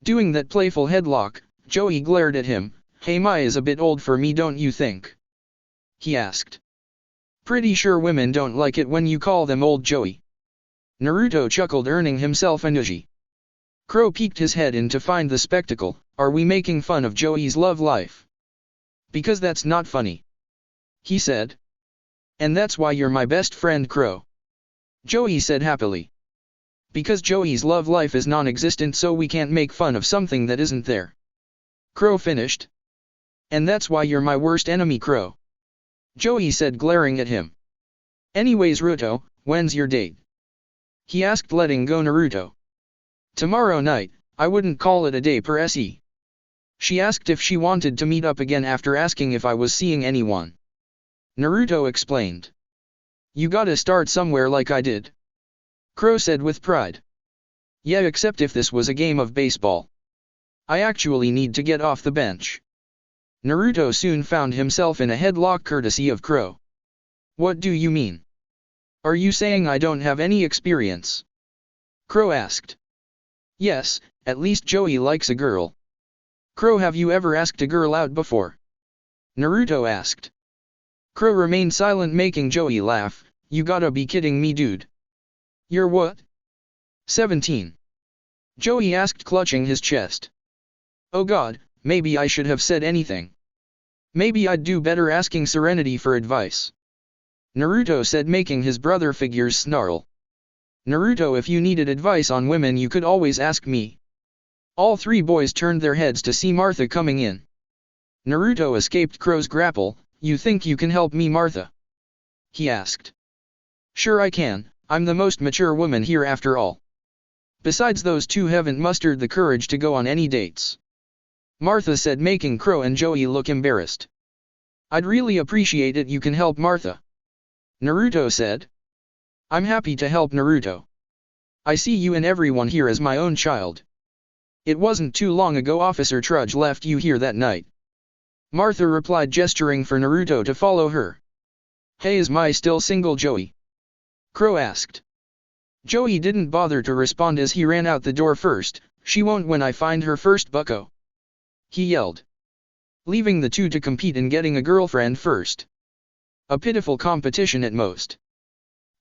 Speaker 1: Doing that playful headlock, Joey glared at him. "Hey, Mai is a bit old for me, don't you think?" he asked. "Pretty sure women don't like it when you call them old, Joey." Naruto chuckled, earning himself an uji. Crow peeked his head in to find the spectacle. "Are we making fun of Joey's love life?" "Because that's not funny," he said. "And that's why you're my best friend, Crow," Joey said happily. "Because Joey's love life is non-existent, so we can't make fun of something that isn't there," Crow finished. "And that's why you're my worst enemy, Crow," Joey said, glaring at him. "Anyways, Ruto, when's your date?" he asked, letting go Naruto. "Tomorrow night. I wouldn't call it a day per se." She asked if she wanted to meet up again after asking if I was seeing anyone. Naruto explained. "You gotta start somewhere like I did," Crow said with pride. "Yeah, except if this was a game of baseball. I actually need to get off the bench." Naruto soon found himself in a headlock courtesy of Crow. "What do you mean? Are you saying I don't have any experience?" Crow asked. "Yes, at least Joey likes a girl." "Crow, have you ever asked a girl out before?" Naruto asked. Crow remained silent, making Joey laugh. "You gotta be kidding me, dude." "You're what?" 17. Joey asked, clutching his chest. "Oh god, maybe I should have said anything. Maybe I'd do better asking Serenity for advice," Naruto said, making his brother figures snarl. "Naruto, if you needed advice on women you could always ask me." All three boys turned their heads to see Martha coming in. Naruto escaped Crow's grapple. "You think you can help me, Martha?" he asked. "Sure I can, I'm the most mature woman here after all. Besides, those two haven't mustered the courage to go on any dates," Martha said, making Crow and Joey look embarrassed. "I'd really appreciate it, you can help Martha," Naruto said. "I'm happy to help, Naruto. I see you and everyone here as my own child. It wasn't too long ago Officer Trudge left you here that night," Martha replied, gesturing for Naruto to follow her. "Hey, is Mai still single, Joey?" Crow asked. Joey didn't bother to respond as he ran out the door first. "She won't when I find her first, bucko," he yelled, leaving the two to compete in getting a girlfriend first. A pitiful competition at most.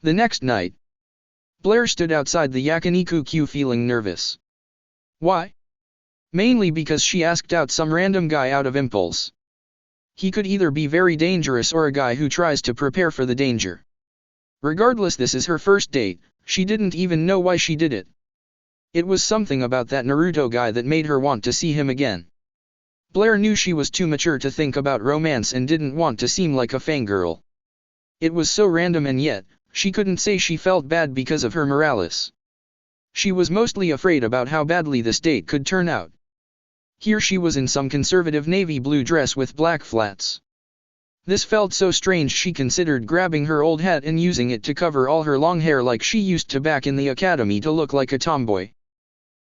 Speaker 1: The next night, Blair stood outside the yakiniku queue feeling nervous. Why? Mainly because she asked out some random guy out of impulse. He could either be very dangerous or a guy who tries to prepare for the danger. Regardless, this is her first date. She didn't even know why she did it. It was something about that Naruto guy that made her want to see him again. Blair knew she was too mature to think about romance and didn't want to seem like a fangirl. It was so random, and yet, she couldn't say she felt bad because of her morales. She was mostly afraid about how badly this date could turn out. Here she was in some conservative navy blue dress with black flats. This felt so strange she considered grabbing her old hat and using it to cover all her long hair like she used to back in the academy to look like a tomboy.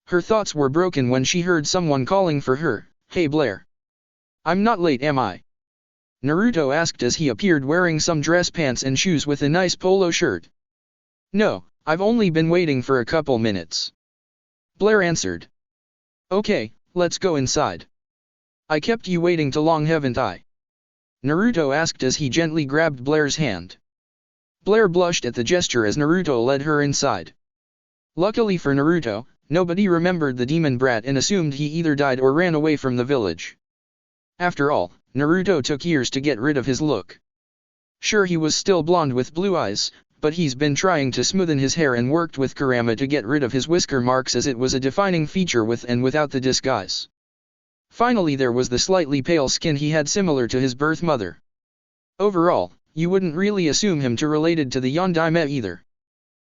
Speaker 1: Her thoughts were broken when she heard someone calling for her. "Hey Blair. I'm not late, am I?" Naruto asked as he appeared wearing some dress pants and shoes with a nice polo shirt. "No, I've only been waiting for a couple minutes," Blair answered. "Okay, let's go inside. I kept you waiting too long, haven't I?" Naruto asked as he gently grabbed Blair's hand. Blair blushed at the gesture as Naruto led her inside. Luckily for Naruto, nobody remembered the demon brat and assumed he either died or ran away from the village. After all, Naruto took years to get rid of his look. Sure, he was still blonde with blue eyes, but he's been trying to smoothen his hair and worked with Kurama to get rid of his whisker marks, as it was a defining feature with and without the disguise. Finally, there was the slightly pale skin he had, similar to his birth mother. Overall, you wouldn't really assume him to related to the Yondaime either.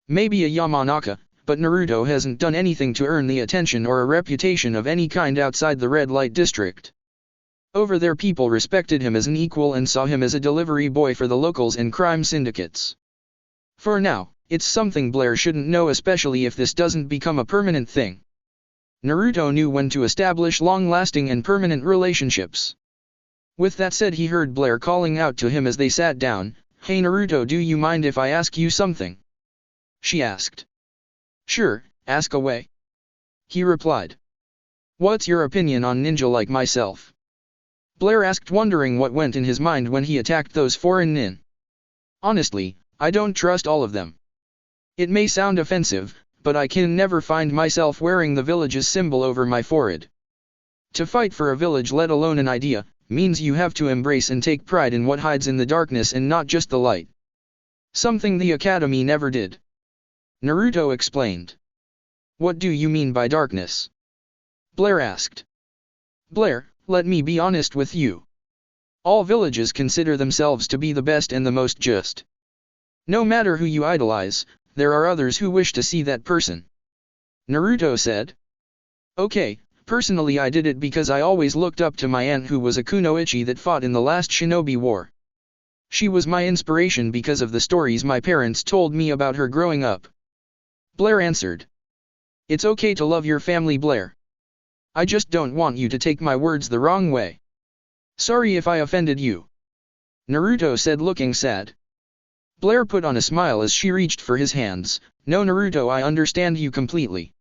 Speaker 1: Maybe a Yamanaka, but Naruto hasn't done anything to earn the attention or a reputation of any kind outside the red light district. Over there people respected him as an equal and saw him as a delivery boy for the locals and crime syndicates. For now, it's something Blair shouldn't know, especially if this doesn't become a permanent thing. Naruto knew when to establish long-lasting and permanent relationships. With that said, he heard Blair calling out to him as they sat down, "Hey Naruto, do you mind if I ask you something?" she asked. "Sure, ask away," he replied. "What's your opinion on ninja like myself?" Blair asked, wondering what went in his mind when he attacked those foreign nin. "Honestly, I don't trust all of them. It may sound offensive, but I can never find myself wearing the village's symbol over my forehead. To fight for a village, let alone an idea, means you have to embrace and take pride in what hides in the darkness and not just the light. Something the Academy never did." Naruto explained. "What do you mean by darkness?" Blair asked. "Blair, let me be honest with you. All villages consider themselves to be the best and the most just. No matter who you idolize, there are others who wish to see that person," Naruto said. "Okay, personally I did it because I always looked up to my aunt who was a kunoichi that fought in the last shinobi war. She was my inspiration because of the stories my parents told me about her growing up," Blair answered. "It's okay to love your family, Blair. I just don't want you to take my words the wrong way. Sorry if I offended you," Naruto said, looking sad. Blair put on a smile as she reached for his hands. "No Naruto, I understand you completely.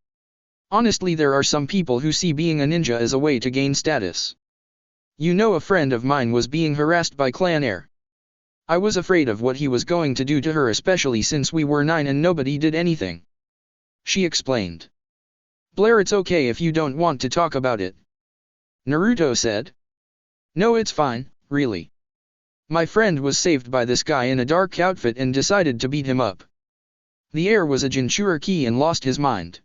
Speaker 1: Honestly, there are some people who see being a ninja as a way to gain status. You know, a friend of mine was being harassed by Clan Air. I was afraid of what he was going to do to her, especially since we were 9 and nobody did anything," she explained. "Blair, it's okay if you don't want to talk about it," Naruto said. "No, it's fine, really. My friend was saved by this guy in a dark outfit and decided to beat him up. The heir was a Jinchuriki and lost his mind.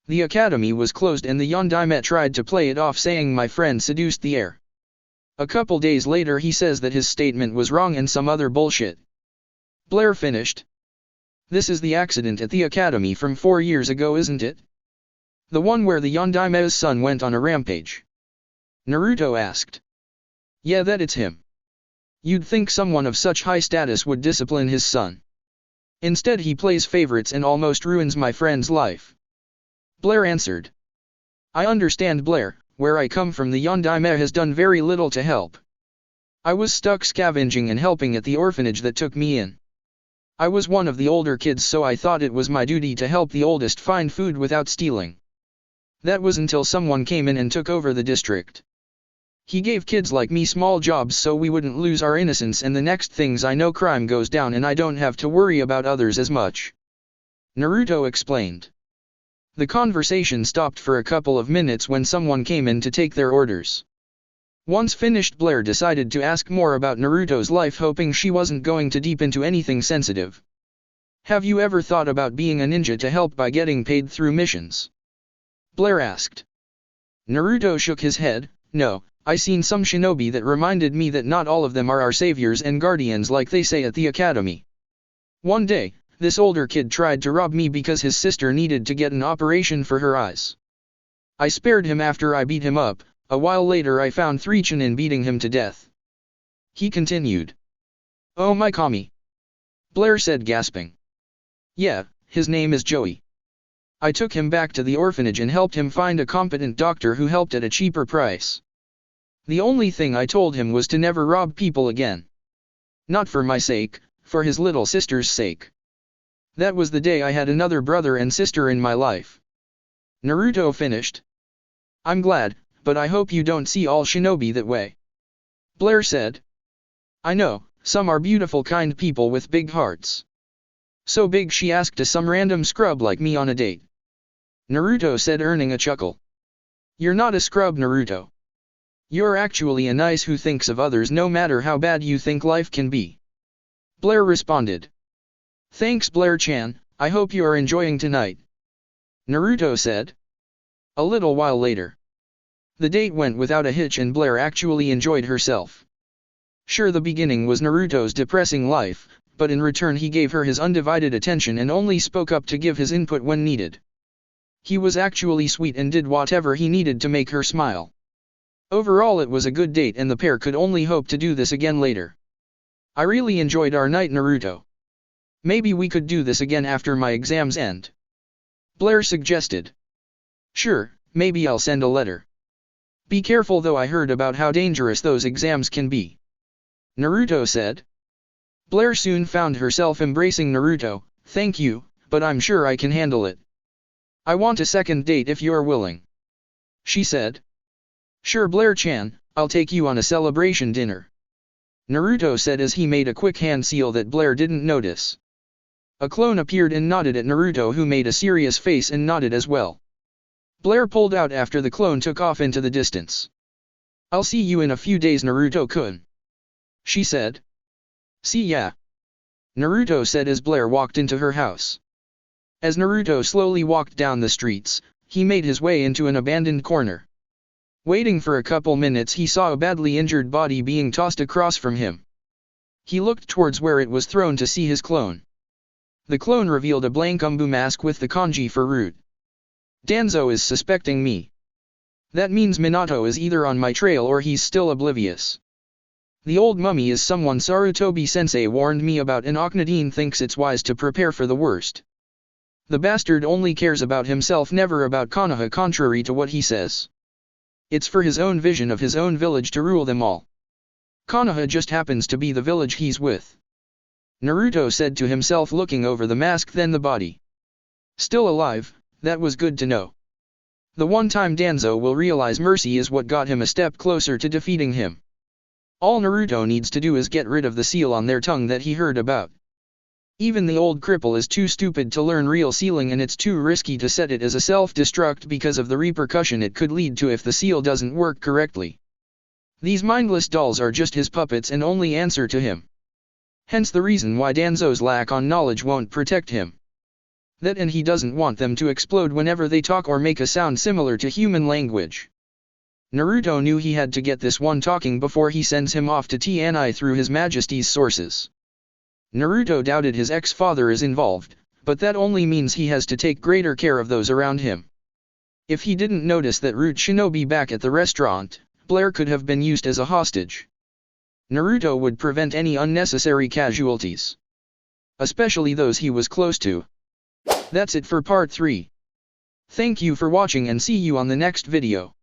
Speaker 1: The academy was closed and the Yondaime tried to play it off, saying my friend seduced the heir. A couple days later he says that his statement was wrong and some other bullshit," Blair finished. "This is the accident at the academy from 4 years ago, isn't it? The one where the Yondaime's son went on a rampage?" Naruto asked. "Yeah, it's him. You'd think someone of such high status would discipline his son. Instead he plays favorites and almost ruins my friend's life," Blair answered. "I understand, Blair. Where I come from, the Yondaime has done very little to help. I was stuck scavenging and helping at the orphanage that took me in. I was one of the older kids, so I thought it was my duty to help the oldest find food without stealing. That was until someone came in and took over the district. He gave kids like me small jobs so we wouldn't lose our innocence, and the next things I know, crime goes down and I don't have to worry about others as much," Naruto explained. The conversation stopped for a couple of minutes when someone came in to take their orders. Once finished, Blair decided to ask more about Naruto's life, hoping she wasn't going to deep into anything sensitive. "Have you ever thought about being a ninja to help by getting paid through missions?" Blair asked. Naruto shook his head. "No, I seen some shinobi that reminded me that not all of them are our saviors and guardians like they say at the academy. One day, this older kid tried to rob me because his sister needed to get an operation for her eyes. I spared him after I beat him up. A while later I found 3 Chunin beating him to death," he continued. "Oh my kami," Blair said, gasping. "Yeah, his name is Joey. I took him back to the orphanage and helped him find a competent doctor who helped at a cheaper price. The only thing I told him was to never rob people again. Not for my sake, for his little sister's sake. That was the day I had another brother and sister in my life," Naruto finished. "I'm glad, but I hope you don't see all shinobi that way," Blair said. "I know, some are beautiful, kind people with big hearts. So big she asked to some random scrub like me on a date," Naruto said, earning a chuckle. "You're not a scrub, Naruto. You're actually a nice who thinks of others no matter how bad you think life can be," Blair responded. "Thanks, Blair-chan, I hope you are enjoying tonight," Naruto said. A little while later. The date went without a hitch and Blair actually enjoyed herself. Sure, the beginning was Naruto's depressing life, but in return he gave her his undivided attention and only spoke up to give his input when needed. He was actually sweet and did whatever he needed to make her smile. Overall it was a good date and the pair could only hope to do this again later. I really enjoyed our night, Naruto. Maybe we could do this again after my exams end. Blair suggested. Sure, maybe I'll send a letter. Be careful though, I heard about how dangerous those exams can be. Naruto said. Blair soon found herself embracing Naruto. Thank you, but I'm sure I can handle it. I want a second date if you're willing. She said. Sure Blair-chan, I'll take you on a celebration dinner. Naruto said as he made a quick hand seal that Blair didn't notice. A clone appeared and nodded at Naruto, who made a serious face and nodded as well. Blair pulled out after the clone took off into the distance. I'll see you in a few days, Naruto-kun. She said. See ya. Naruto said as Blair walked into her house. As Naruto slowly walked down the streets, he made his way into an abandoned corner. Waiting for a couple minutes, he saw a badly injured body being tossed across from him. He looked towards where it was thrown to see his clone. The clone revealed a blank umbu mask with the kanji for root. Danzo is suspecting me. That means Minato is either on my trail or he's still oblivious. The old mummy is someone Sarutobi-sensei warned me about, and Akhenaten thinks it's wise to prepare for the worst. The bastard only cares about himself, never about Konoha, contrary to what he says. It's for his own vision of his own village to rule them all. Konoha just happens to be the village he's with. Naruto said to himself, looking over the mask then the body. Still alive, that was good to know. The one time Danzo will realize mercy is what got him a step closer to defeating him. All Naruto needs to do is get rid of the seal on their tongue that he heard about. Even the old cripple is too stupid to learn real sealing, and it's too risky to set it as a self-destruct because of the repercussion it could lead to if the seal doesn't work correctly. These mindless dolls are just his puppets and only answer to him. Hence the reason why Danzo's lack on knowledge won't protect him. That, and he doesn't want them to explode whenever they talk or make a sound similar to human language. Naruto knew he had to get this one talking before he sends him off to Tni through His Majesty's sources. Naruto doubted his ex-father is involved, but that only means he has to take greater care of those around him. If he didn't notice that Root Shinobi back at the restaurant, Blair could have been used as a hostage. Naruto would prevent any unnecessary casualties. Especially those he was close to. That's it for part 3. Thank you for watching and see you on the next video.